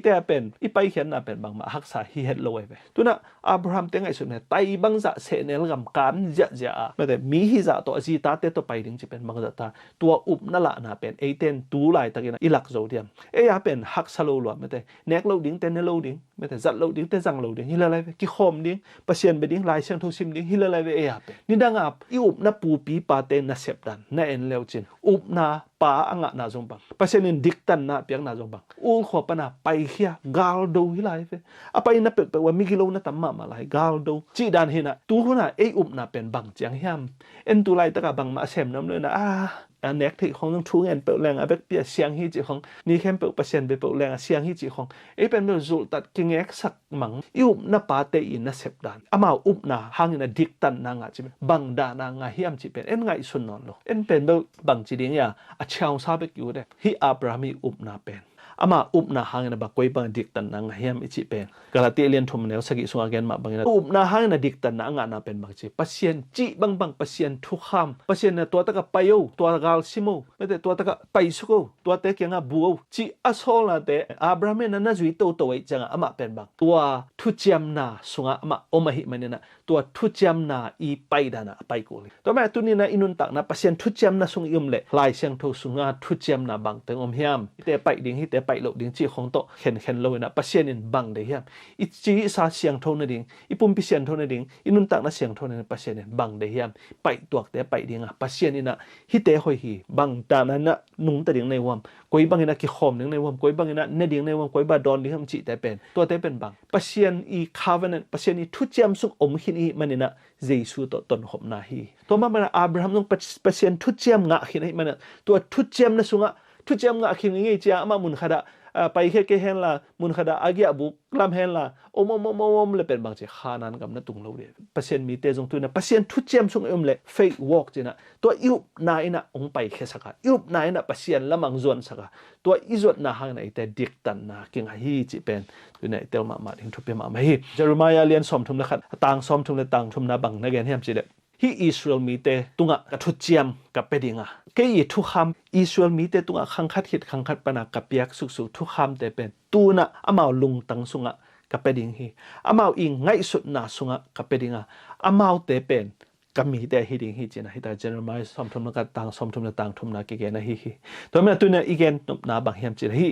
แต่เป็นอีไปเฮียนะเป็นบางมาหักษาฮีเฮดโลเวตุนะอับราฮัมเตงไอสุดเนี่ยไตบางจะเสเนลกำการจะไม่แต่มีฮิจะตัวอจิตาเตตัวไปดิงจะเป็นบางจะตาตัวอุปนั่นละนะเป็นเต้นตูหลายตะกี้นะอิลักโจเดียมยาเป็นฮักสโลหลวมไม่แต่เนกโลดิ้งเต้นเนโลดิ้งไม่แต่จัดโลดิ้งเต้นจังโลดิ้งฮิลอะไรไปกี่คมดิ้งปัสเซียนไปดิ้งลายเชียงทุซิมดิ้งฮิลอะไรไปเป็นนี่ดังอับอุบนาปูปีปาเต้นนาเสพดันนาเอ็นเลวจินอุบนาปาอ่างนาจงบังปัสเซียนดิกตันนาเปียงนาจงบังอูขวปนาไปเฮียกาลโดฮิลอะไรไปไปนับเป็นว่ามิกิโลนาตัมมามาลายกาลโดจีดันเห็นตูหัวน่ะอุบนาเป็นบังเจียงยามตูไลตะกะบังมาเสพน้ำเลยนะอันเน็กที่ของต้องทุ่งเงินเปิดแรงอาเบกเปียเสียงฮิจิของนี่แค่เปิดเปอร์เซ็นต์ไปเปิดแรงเสียงฮิจิของเป็นเรื่องสูตรตัดกิงเอ็กสักมังอุบนาปาเตอินนาเสพดานอามาอุบนาหางอินดิกตันนางจิเป็นบังดานางเฮียมจิเป็นไงสุนนอนโลเป็นเบลบังจิเดียงยาอาเชาวซาเบกอยู่เด้ฮิอับราฮัมอุบนาเป็นอามาอุบนาหางอินบักไว้บังดิกตันนางเฮียมอิจิเป็นกาลาติเลียนทุมเนลสกิสุงอาเกนมาบังอินอุบนาหางอินดิกตันนางนาเป็นบังจิปัสเซียนจิบังปัสเซียนทุกขามปัสเซียนตัวตะกะไปโอตัวกาลซิโมไม่แต่ตัวตะกะไปสุโกตัวเตกียงะบูจิอัสโฮลาเตอับราฮัมนั้นจุยโตไว้จังอามาเป็นบังตัวทุเจียมนาสุงอามาอมหิมันเนี่ยนะตัวทุเจียมนาอีไปดานะไปกูเลยตัวแม่ตัวนี้นะอินุนตักนะปัสเซียนทุเจียมนาสุงยุมเล่ลายเสียงโทสุงอาทุเจียมนาบังเตงอมเฮียมแต่ไปดิ้งฮิแต่ไปโลดิ้งจิของโตเห็นโลนะปัสเซียนอินบังเดียมอิจิซาเสียงโทนดิ้งอิปุ่มพิเซียนโทนดิ้งอินุนตักนะเสียงโทนปัสเซียนอินบังเดียมไปตัวแต่ไปดิ้งปัสเซียนอินะฮิแต่หอยฮีบังตานั้นนะนุ่งแต่ดิ้งในวมกุยบังอินะกิขอมดิ้งในวมกุยบังอินะเนดิ้งในวมกุยบาดอนดิ้งจิแต่เป็นตัวแต่เป็นบังปัสเซียนอีคาเวนปัสเซียนอีทุเจียมสุงอมหินอีมันนี่นะเยซูตัวตนหอมนาฮีตัวมันอับราฮัมต้องปัสเซียนทุเจียมงะหินให้มันตัวทุเจียมนะสุงะทุเจียมงะหินงี้เจ้ามามุนขดาไปแค่เห็นละมุนขดาอากิอาบุกลำเห็นละโอมเลยเป็นบางเจ้าขานันกับนั่นตุงเราเดียปัสเซียนมีเตจงตัวนะปัสเซียนทุเจียมสุงเลยเฟกวอล์กจีนะตัวยุบนายนะองไปแค่สักยุบนายนะปัสเซียนละมังจวนสักตัวอิจวดนะหางนะแต่ดิกตันนะกิงฮีจีเป็นตัวเนี่ยเตลมาถึงทุบเป็นมาฮีเจอร์มายาเลียนสอมทุมละขัดต่างสอมทุมละต่างทุมนะบังนักเรียนเฮียมจีเดฮีอิสราเอลมีเตตุงะกับทุเจียมกับเป็ดิงะเกยทุกคำอิสราเอลมีเตตุงะขังคัดหิดขังคัดปนักกับเปียกสุกทุกคำแต่เป็นตูนะอามาลุงตังสุงะ กับเป็นดิ่งฮีอามาอิงไงสุดนาสุงะกับเป็นดิ่งอามาเตเป็นก็มีแต่ฮิดิ่งฮีจีนะฮิตาเจนมาสอมทุมนักต่างสอมทุมนักต่างทุมนักเกณฑ์นะฮีตัวมันตัวเนี่ยอีกเกณฑ์นาบางเฮียมจีนะฮี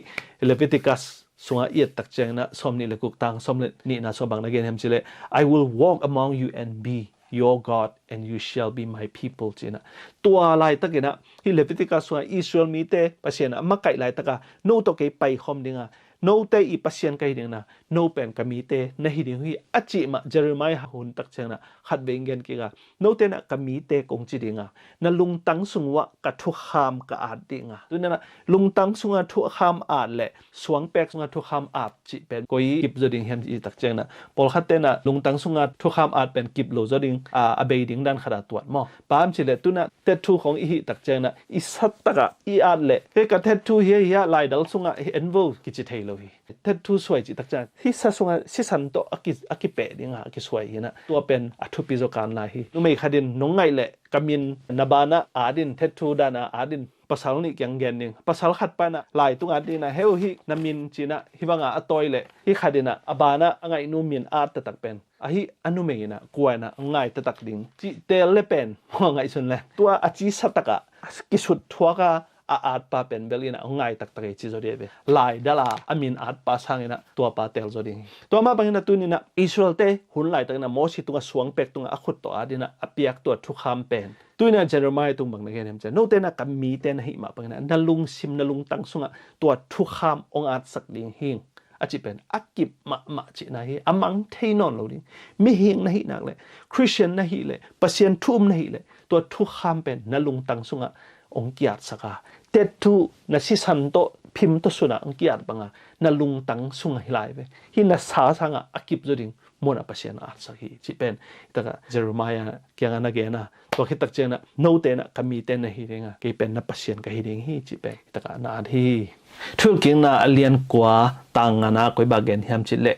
เลวิติกัสสุงะเอียดตักเจงนะสอมนี่เลกุกต่างสอมนี่นะสอมบางนักเกณฑ์เฮียมจีเลย I will walk among you and be your God and you shall be my people จีนะตัวอะไรตักเกณฑ์นะฮิเลวิติกัสสุงะอิสราเอลมีแต่ภาษานะมักไก่ไรตักกะโนตัวเกไปคอมดิ่งโนเตอีปัสยันกันดิ่งนะโนเป็นกมีเตนะฮิดิ่งฮีอัจจิมาเจอร์มายหุ่นตักเจงนะขัดเบงเกนกิกะโนเตนะกมีเตกงจิดิ่งนะลุงตังสุงวะกะทุกขามกะอาดดิ่งตัวนั้นนะลุงตังสุงะทุกขามอาดแหละสวงเป็กสุงะทุกขามอาดจิเป็นกุยกิบจดิ่งเฮมจีตักเจงนะพอขัดเตนะลุงตังสุงะทุกขามอาดเป็นกิบโลจดิ่งอเบยดิ่งดันขนาดตัวมอปามจิเลตุนะเตทูของอีฮิตักเจงนะอิสัตตะกะอีอาดแหละเฮกะเตทูเฮียลายดัลสุงะเอ็นโวกิจิเทโลฮีเททูสวยจิตักจันที่สัสงสิสันโตอากิเปะดิ่งอากิสวยนะตัวเป็นอัทุปิโจการลายฮีนุ่มขัดินน้องไงแหละกามินนาบานะอาดินเททูดานะอาดินภาษาลิกยังเกนนิงภาษาขัดไปนะลายตุงอาดินะเฮลฮีนามินจีนะฮิบังอาตอยแหละฮิขัดินะอบานะไงนุ่มินอาตตักเป็นอาฮิอนุเมนะกวยนะไงตตักดิ่งจิเตลเลเป็นหัวไงส่วนแหละตัวอาจิสัตกะกิสุดทัวกะอาดปาเป็นเบลีนะง่ายตักตะเกจิโซเดียเบลายดาลาอามินอาดปาสังนะตัวปาเตลโซดิงตัวมาบางนะตุนินะอิสราเอลเตหุ่นไหลตักนะโมชิตุงสวงเป็กตุงอขุดตัวอาดินะอเปียกตัวทุกคำเป็นตุนินะเจอร์มายตุงบางนะเกนเฮมเจโนเตนะกัมมีเตนะหิมาบางนะนลุงซิมนลุงตังสุงะตัวทุกคำองอาดสักดิ่งหิงอาจิเป็นอากิบมะจินะฮีอามังเทนอนโลดิไม่หิงนะฮีนักเลยคริสเตียนนะฮีเลยปัสยันทุ่มนะฮีเลยตัวทุกคำเป็นนลุงตังสุงะองเกียรติสักเตทูนัสิสันโตพิมตุสุนะองเกียรติบังนลุงตังสุงะฮิไลเบฮินัสาสังะอากิบจดิงมวลปัสยันอาสักฮีจิเป็นแต่ก็เจอร์มายาเกียงนะเกนะตัวคิดตักเจนะโนเตนะกมีเตนะฮีเรงะเกเป็นนับปัสยันกะฮีเรงฮีจิเป็นแต่ก็นาทีทุกกิงนาเลียนกว่าต่างนะกวยบาเกนเฮมจิเล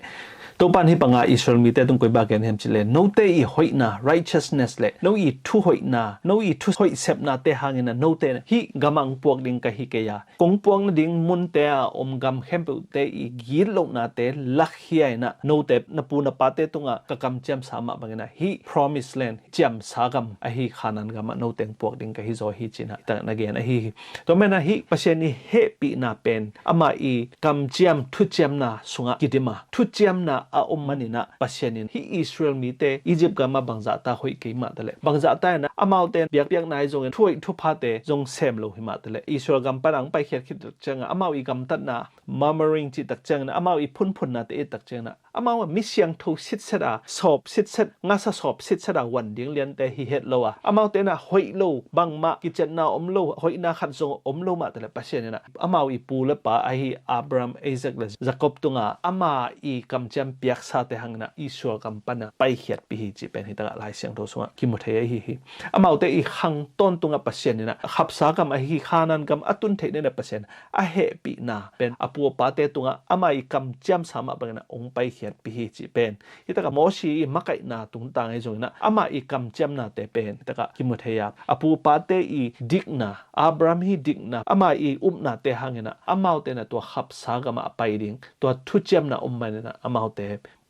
ตัวปันที่ปังอาอิสราเอลมีแต่ต้องกวยบาเกนเฮมจิเลโนเตอีหอยนา righteousness เลโนอีทุหอยนาโนอีทุหอยเซปนาเตหางินะโนเตฮีกำมังพวกดิ่งกะฮิเกียกงพวกนดิ่งมุนเตออมกำเข้มเปเตอีกีลงนาเตลักเฮียนะโนเตนปูนปาเตตุงะกะกำเจียมสามะบังนะฮี promise land เจียมสากำอะฮีขานันกำมะโนเตงพวกดิ่งกะฮิโซฮีจินะแต่นะเกนะฮีตัวแม่นะฮีปะเชนีเฮปีนาเป็นอามาอีกำเจียมทุเจียมนาสุงะกิดิมาทุเจียมนาอาอมมันนี่นะปัสยานินที่อิสราเอลมีเตอียิปต์ก็มาบังจัตตาหอยกิมาตะเลบังจัตตานะอามาเตนเบียกนายจงช่วยทุพาเตจงเซมโลหิมาตะเลอิสราเอลกำปนังไปเขียนคิดจังอามาอีกำตัดนะมามาริงจิตตักจังนะอามาอีพุ่นพุ่นนะเตอตักจังนะอามาว่ามิเสียงทูสิทธิ์เสดาสอบสิทธิ์เสดงาสอบสิทธิ์เสดาวันเดียงเลียนเตฮิเฮตโลอะอามาเตนะหอยโลบังมากิจนาอมโลหอยนาขัดจงอมโลมาตะเลปัสยานินะอามาอีปูเลปะไอฮิอับรามไอแซคเลจักอบตุงะอามาอีกำจัมเปียกซาเตหังนะอิสราเอลกำปนะไปเขียดปีฮิจิเป็นฮิตะลายเสียงโทสงะกิมุเทยฮิอามาเตอีขังต้นตุงะปัสยานินะขับสากำไอฮิขานันกำอตุนเทเนนะปัสยานะอะเฮปีนาเป็นอปัวปาเตตุงะอามาอีกำจัมสามะบังนะองไปเขียดปีฮิจิเป็นฮิตะกะโมชีมักไกนาตุงตังไอจงนะอามาอีกำจัมนาเตเป็นฮิตะกะกิมุเทยอปัวปาเตอีดิกนาอับรามฮิดิกนาอามาอีอุมนาเตหังนะอามาเตนะตัวขับสากำไปดิ่งตัวทุเจียมนะมันนะอามาเต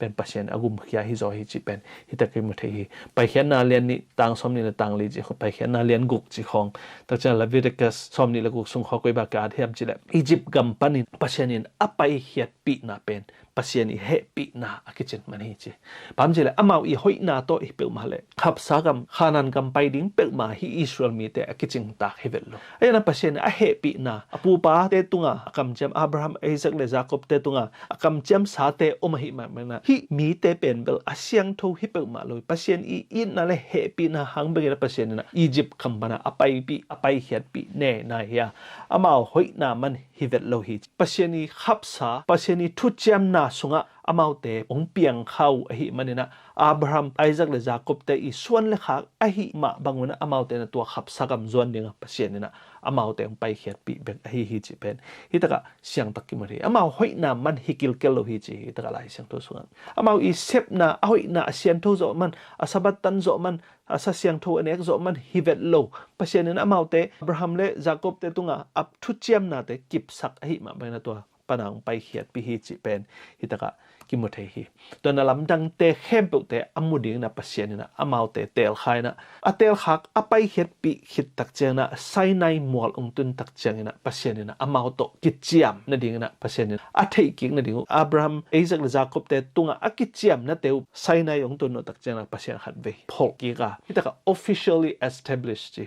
เป็นปัสยันอากุมขยาฮิโซฮิจิเป็นฮิตะกิมุเทฮีไปเขียนนาเลียนนี่ต่างสมนี่ละต่างลีจิไปเขียนนาเลียนกุกจิของตักจันลาวิเดกัสสมนี่ละกุกสุงขอกวยบากาเทียมจิเลอียิปต์กัมปันินปัสยันินอไปเขียดปีนาเป็นปัสยันอีเฮปีนาอากิจินมันฮิจิปามจิเลอามาอีหอยนาโตอีเปิลมาเลขับสากำขานันกัมไปดิ้งเปิลมาฮิอิสราเอลมีแต่อากิจิงตากเฮเวลโลไอ้นั่นปัสยันอเฮปีนาอปูปาเตตุงะกัมเจมอับราฮัมไอแซคเลจาคอบเตตุงะกัมเจมสาเตอมหิมาเมนะฮิมีเตเป็นเบลอาเซียงทูฮิเปิลมาเลยปัสยันอีอินนั่นแหละเฮปีนาหังเบลปัสยันนะอียิปต์คัมปนาอไปปีอไปเขียดปีเน่นายาอามาหอยนามันฮิเวลโลฮิปัสยันอีขับสาปัสยันอีทุเจมนาสุงะอามาเตองเปียงเข้าอหิมันนี่นะอับราฮัมไอแซคและยาโคบเตอีส่วนเล็กอหิมาบางวันอามาเตนะตัวขับสากำจวนเดียงปัสยันนี่นะอามาเตองไปเขียดปีเบกอหิฮิจิเป็นฮิตะกะเสียงตะกิมรีอามาหอยนามันฮิกิลเกลโลฮิจิฮิตะกะลายเสียงตัวส่วนอามาอีเซปนาหอยนาเสียงโทโซมันอาสบัตตันโซมันอาสเสียงโทอันเอกโซมันฮิเวตโลปัสยันนี่นะอามาเตอับราฮัมและยาโคบเตตุงะอับทุเจียมนาเตกิบสักอหิมาบางนะตัว ปนังไปเขียดปีฮีจิเป็นฮิตกะกิมุเทฮีตัวนั้นลำดังเตะเข้มเปเตะอมุดิงนะปัสเซียนนะอมาวเตะเตลไข่นะเตลขักไปเขียดปีขิดตักเจงนะไซในหมวลองตุนตักเจงนะปัสเซียนนะอมาวโตกิจยมนะดิ่งนะปัสเซียนนะเทกิงนะดิ่งอับราฮัมไอซักและยาโคบเตะตุงกิจยมนะเตวไซในองตุนตักเจงนะปัสเซียนขัดเวพอกีกาฮิตกะ officially established จี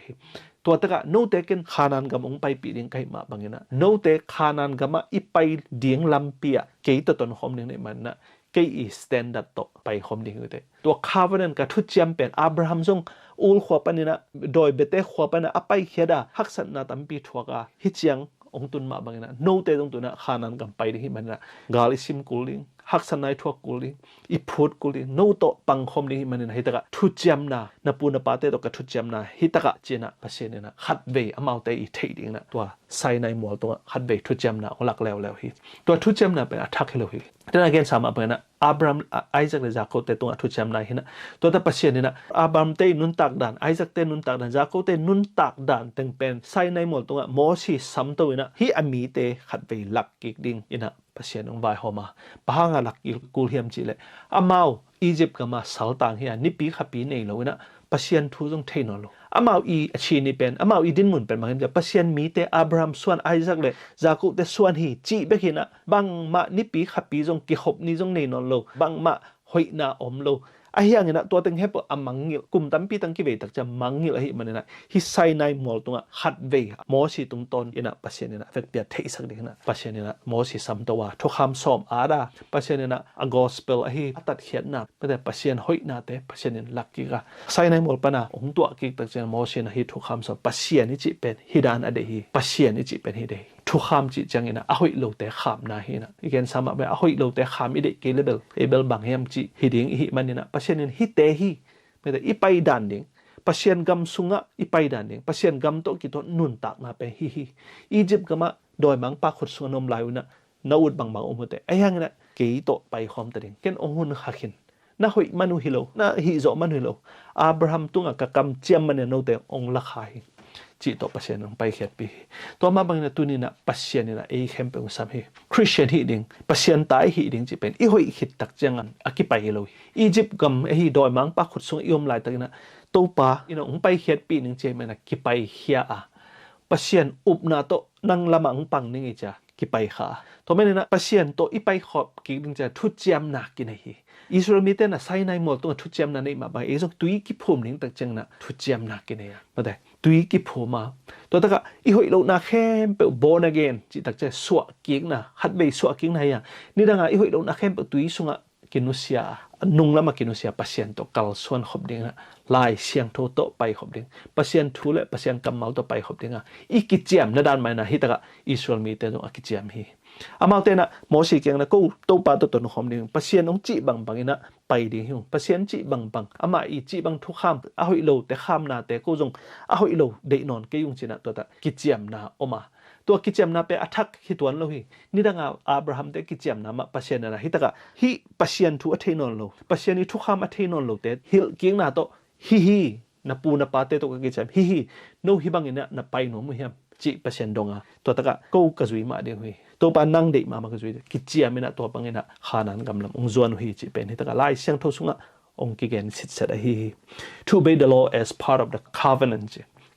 ตัวตะกะโนเตกินขานานกำองไปปีดิ้งไกมาบางนะโนเตขานานกำมาอีไปดิ้งลำเปียเกยตตนหอมดิ้งในมันนะเกยอีสแตนดาร์ดโตไปหอมดิ้งเตตัวคาร์วันกับทุจยมเป็นอับราฮัมทรงอูลขวบปันนะโดยเบเตขวบปันนะไปเขียดาฮักษณะตัมปีทัวกาฮิตยังองตุนมาบางนะโนเตตรงตัวนะขานานกำไปดิ้งมันนะกาลิซิมกูลิงฮักษณะทัวกูลิงอีพูดกูลิงโนโตปังหอมดิ้งมันนะฮิตกะทุจยมนะนับปูนปาเตตกับทุจยมนะฮิตกะเจนะภาษาเนี่ยนะขัดเวอมาเตอีเทดิ้งนะตัวไซในหมวลตัวขัดเวทุจยมนะหลักแล้วฮิตัวทุจยมนะเป็นอัทักให้เราฮิแต่ในเกณฑ์สามเป็นนะอับราฮัมไอซักและยาโคบเตตัวทุจยมนะฮินะตัวแต่ภาษาเนี่ยนะอับราฮัมเตนุนตักดันไอซักเตนุนตักดันยาโคบเตนุนตักดันตึงเป็นไซในหมวลตัวโมชีสัมตัวนะฮิอามีเตขัดเวหลักกิกดิ้งอินะภาษาของวายฮอมาปะหางหลักกิกูเฮียมจิเลอามาอียิปต์ก็มาสัลต่างเฮียนิปีขับปีในเรานะภาษาทูตรงเทนอลอามาอีชีนี่เป็นอามาอีดินมุนเป็นมาเห็นกับภาษามีเตอับราฮัมส่วนไอซักเลยยาโคบเตส่วนฮีจีเบกินะบางมานิปีขับปีจงกิขบนี่จงในนอลโลบางมาหอยนาอมโลไอ้ยังไงนะตัวตึงให้ปะมังงิลกุมตั้มปีตั้งกี่เวตักจะมังงิลไอ้มันนะฮิไซในหมอลตรงหัดเวมอสีตรงต้นอินะภาษาเนี่ยนะเฟกเปียเทสักดีนะภาษาเนี่ยนะมอสีสัมตัวทุกคำสอมอาดาภาษาเนี่ยนะอังกอสเปลไอ้ตัดเขียนนะแต่ภาษาหอยนาเตภาษาเนี่ยลักกิกะไซในหมอลปะนะองตัวกิกตักจะมอสีนะฮิทุกคำสอมภาษานี่จิเป็นฮิดานอเดฮีภาษานี่จิเป็นฮิเดฮีทุกคำจิจังนะอ้อยโลเตขามนาฮีนะอีกอย่างสามารถไปอ้อยโลเตขามอีเดเกลเบลบางแห่งจิฮิดิงฮิมันเนี่ยนะภาษาเนี่ยฮิเตไม่ได้อีไปดันดิ้งภาษากำสุงะอีไปดันดิ้งภาษากำโตกิโตนุนตักมาเป็นฮิอียิปต์ก็มาโดยมังปากขุดสุนมลายวนะนาอุดบางอมเตไอ้ยังนะกิโตไปคอมตดิ้งเกนองหุนขักินน่าหอยมนุฮิโลน่าฮิโซมนุฮิโลอับราฮัมตุงะกะกำเจียมมันเนี่ยโนเตองละขายจิตตัวภาษาหนึ่งไปเขียนปีตัวมาบางเนี่ยตัวนี้นะภาษาเนี่ยนะเอเข้มเป็นสามเหคริสเตียนฮีดิ้งภาษาตายฮีดิ้งจะเป็นอีหอยคิดตักจังงันอากิไปเลยอียิปต์กำเอฮีโดยมังปากขุดส่งยมลายตักนะตัวป้าอีน้องไปเขียนปีหนึ่งเจมันนะกิไปเฮียอาภาษาอุบนาโตนั่งละมังปังนี่จ้ะกิไปขาตัวไม่เนี่ยนะภาษาตัวอีไปขอบกินจะทุจยมนักกินฮีอิสราเอลมีแต่นะไซในหมดตัวทุจยมนักนี่มาบางเอซงตุยกิพุ่มนิ่งตักจังนะทุจยมนักกินเฮียมาแต่ตุยกิพุ่มมาตัวตะกะอีหอยโลนาเข้มเปบอนอเกนจิตักจะสวะกิงนะฮัดเบสวะกิงนะยังนี่ดังอ่ะอีหอยโลนาเข้มเปตุยสุงะกินุเซียนุ่งละมากินุเซียภาษาตัวกัลส่วนขบดิ้งนะลายเสียงโทโตไปขบดิ้งภาษาทูเลภาษากำเมาตัวไปขบดิ้งอ่ะอีกิจยมนะด้านไม่นะฮิตะกะอิสราเอลมีแต่ตัวกิจยมฮีอามาเตนะมอสีเกียงนะกูตัวปาตัวตนของดิ้งภาษาองจีบังบังนะไปดิ้งหิวภาษาจีบังบังอามาอีจีบังทุกคำอาหอยโลแต่คำนาแต่กูจงอาหอยโลเดนอนเกยุงจีนะตัวตะกิจยมนะออกมาตัวกิจยมนะเป็นอัทักฮิตวันโลหินี่ดังอับราฮัมเตกิจยมนะมาภาษานะฮิตะกะฮิภาษาทุกอัฐินอนโลภาษานี้ทุกคำอัฐินอนโลแต่ฮิลกิงนะโตฮินะปูนะปาเตตัวกิจยมฮิโนฮิบังอินะนะไปโนมุฮิมจิภาษาดงอ่ะตัวตะกะกูกระจุยมาเดียวหิตัวปานั่งเด็กมากระจุยกิจยมนะตัวปังอินะขานันกำลังองจวนหิจิเป็นฮิตะกะไล่เสียงทุสุงะองกิเกนสิทธิ์เสดฮิ to obey the law as part of the covenant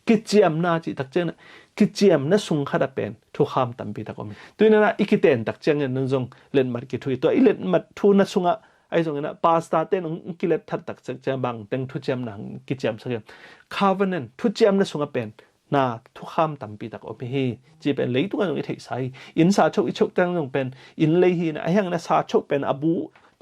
กิจยมนะจิตักเจนะกิจยมนะสุงขัดเป็นทุกคำตั้มปีตะกอมตัวนั้นนะอีกิเตนตักเจงนึงจงเล่นมัดกิทุยตัวอีเล่นมัดทุนนะสุงะไอ้จงนะปาสตาเตนองกิเลทัดตักจะบังเต็งทุจยมนังกิจยมสักอย่าง covenant ทุจยมนะสุงะเป็นน่าทุกคำตั้มปีตะกอมฮีจีเป็นเลยตัวนั้นอีเทใส่อินซาโชกอีโชกตั้งจงเป็นอินเลยฮีนะไอ้ยังนะซาโชกเป็นอบู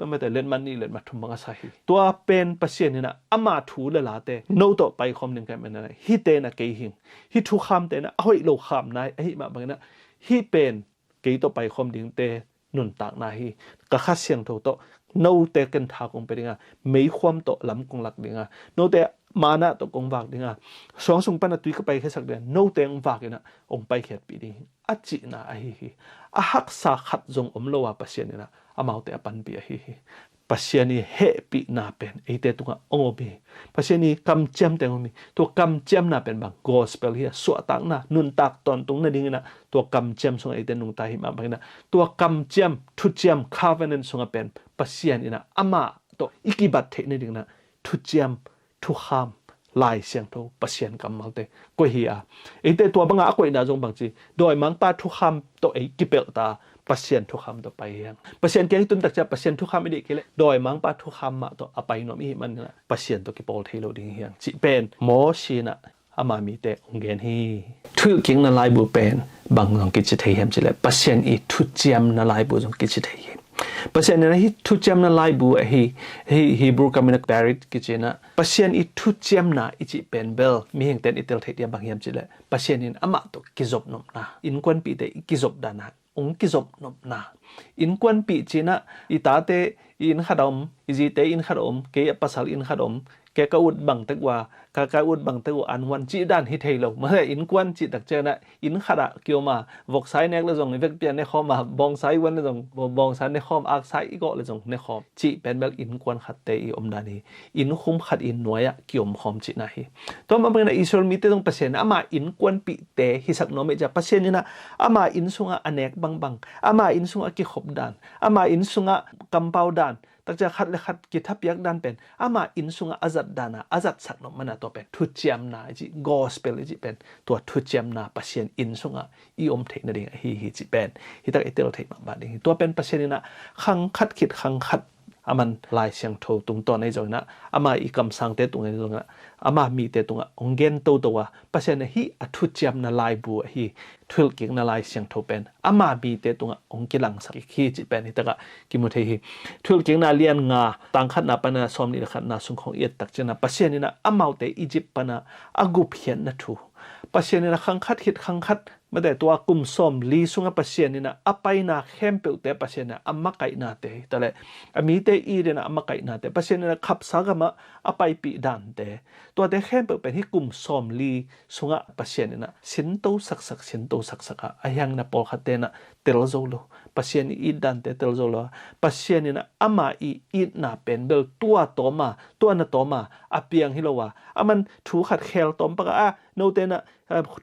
ไม่แต่เล่นมันนี่เล่นมาทุ่มบังอาศัยตัวเป็นภาษาเนี่ยนะอามาถูเลยละแต่โน้ตไปคอมหนึ่งกันเป็นอะไรฮิเตนะเกยหิงฮิทุกคำแต่นะเอาไอ้โลคำนายไอ้มาบางนะฮิเป็นเกยตัวไปคอมดิ่งเตนุนตากนายฮิกะข้าเสียงโตโตโน้ตเตกันทากงไปดิ่งอ่ะไม่ความโตลำกงหลักดิ่งอ่ะโน้ตเตมานะโตกงวากดิ่งอ่ะสองสงปันตุยก็ไปแค่สักเดือนโน้ตเตงวากเนี่ยนะองไปเขียนปีดิ่งอัจจินะไอ้ฮิอาหักสาขัดจงอมโลวาภาษาเนี่ยนะอามาเตอปันปีฮิภ ปัศยานีเฮปีนาเป็นไอเตตุงะองอบีปัศยานีกำเจมแต่งมีตัวกำเจมนาเป็นบาง gospel เฮียสวดตักนะนุนตักตอนตรงนั้นดิ่งนะตัวกำเจมส่งไอเตนุงตาหิมาบางนะตัวกำเจมทุเจม covenant ส่งเป็นปัศยานีนะอามาตัวอิกิบัตเทนี่ดิ่งนะทุเจมทุขามลายเสียงโตปัศยานกำมัลเตก็เฮียไอเตตัวบางอะก็อินาจงบางจีโดยมังปาทุขามตัวไอกิเปลตาปัศยานทุกคำต่อไปยังปัศยานเกี่ยงตุนตักจะปัศยานทุกคำไม่ได้กี่เลยโดยมังปาทุกคำมาตัวอภัยโนมีมันนะปัศยานตัวกี่ปอลเทโลดิ้งยังจิเป็นหมอชีนะอามามีแต่องเกนฮีทุกกิ่งนั้นลายบุเป็นบางองกิจเทียมจิเลยปัศยานอีทุเจียมนั้นลายบุจงกิจเทียมปัศยานนั้นฮีทุเจียมนั้นลายบุฮีบรูกามินักบาริตกิจนะปัศยานอีทุเจียมนะอีจิเป็นเบลมีแห่งเต็นอิตเทลเทียมบางยามจิเลยปัศยานินอามาตัวกิจบนมนะอินควันปีแต่กิจบดานะองกิจบนบนาอินควันปีจีนะอิตาเตอินขัดอมอิจิเตอินขัดอมเกยปัสสาวอินขัดอมแกก็อุดบังตึกว่ากาอุดบังตึกว่าอันวันจีด้านฮิเทโลเมื่ออินควันจีตักเจนะอินขัดเกี่ยวมาวกไซเนกเลยจงในเวกเปียนในคอมมาบองไซวันเลยจงบองไซในคอมอักไซอีกเลยจงในคอมจีเป็นแบบอินควันขัดเตอีอมดานีอินคุมขัดอินหน่วยเกี่ยวมคอมจีนะฮีตัวมันเป็นอิสราเอลมีเตต้องเปอร์เซ็นต์อามาอินควันปีเตฮิสักโนเมจะเปอร์เซ็นต์นี่นะอามาอินสุงะอเนกบังอามาอินสุงะกิขบดานอามาอินสุงะกำเปาดานตักจะขัดและขัดกิทับยักดันเป็นอามาอินสุงะอาจัดดานะอาจัดสักนมันตัวเป็นทุเจียมนาจิกอสเปลจิเป็นตัวทุเจียมนาปัศยานอินสุงะอีอมเทนดิ่งฮีจิเป็นฮิตักเอเตโลเทมาบาดิ่งตัวเป็นปัศยานนะขังขัดขิดขังขัดอามันลายเสียงโทตุงตอนในจงนะอามาอีกำสังเตตุงในจงนะอามามีเตตุงองเกนโตตัวปัศยานฮีอทุเจียมนาลายบัวฮีทุลกิกนาลายเสียงโทเป็นอามามีเตตุงองกิลังสักฮีจิเป็นฮิตกะกิมุเทฮีทุลกิกนาเลียนงาตังขัดนาปนาสอมนิขัดนาสุงของเอียดตักเจนะปัศยานีนะอามาเตอียิปปนาอากุเพียนนะทูปัศยานีนะขังขัดฮิตขังขัดมาแต่ตัวกุมสมลีสุงปัศยานีนะอภัยนาเข้มเปิลเตปัศยานีอามาไกนาเตแต่ละมีเตอีเดนะอามาไกนาเตปัศยานีนะขับสากมาอภัยปีดันเตตัวเตเข้มเปิลเป็นที่กุมสมลีสุงปัศยานีนะสินโตสักสินโตสักอายังนะปอลขัดเตนะเตลโซโลปัศยานีอีดันเตเตลโซโลปัศยานีนะอามาอีนาเป็นเบลตัวโตมาตัวน่ะโตมาอเปียงฮิโลวาอามันถูขัดเคลตอมปะอะโนเตนะ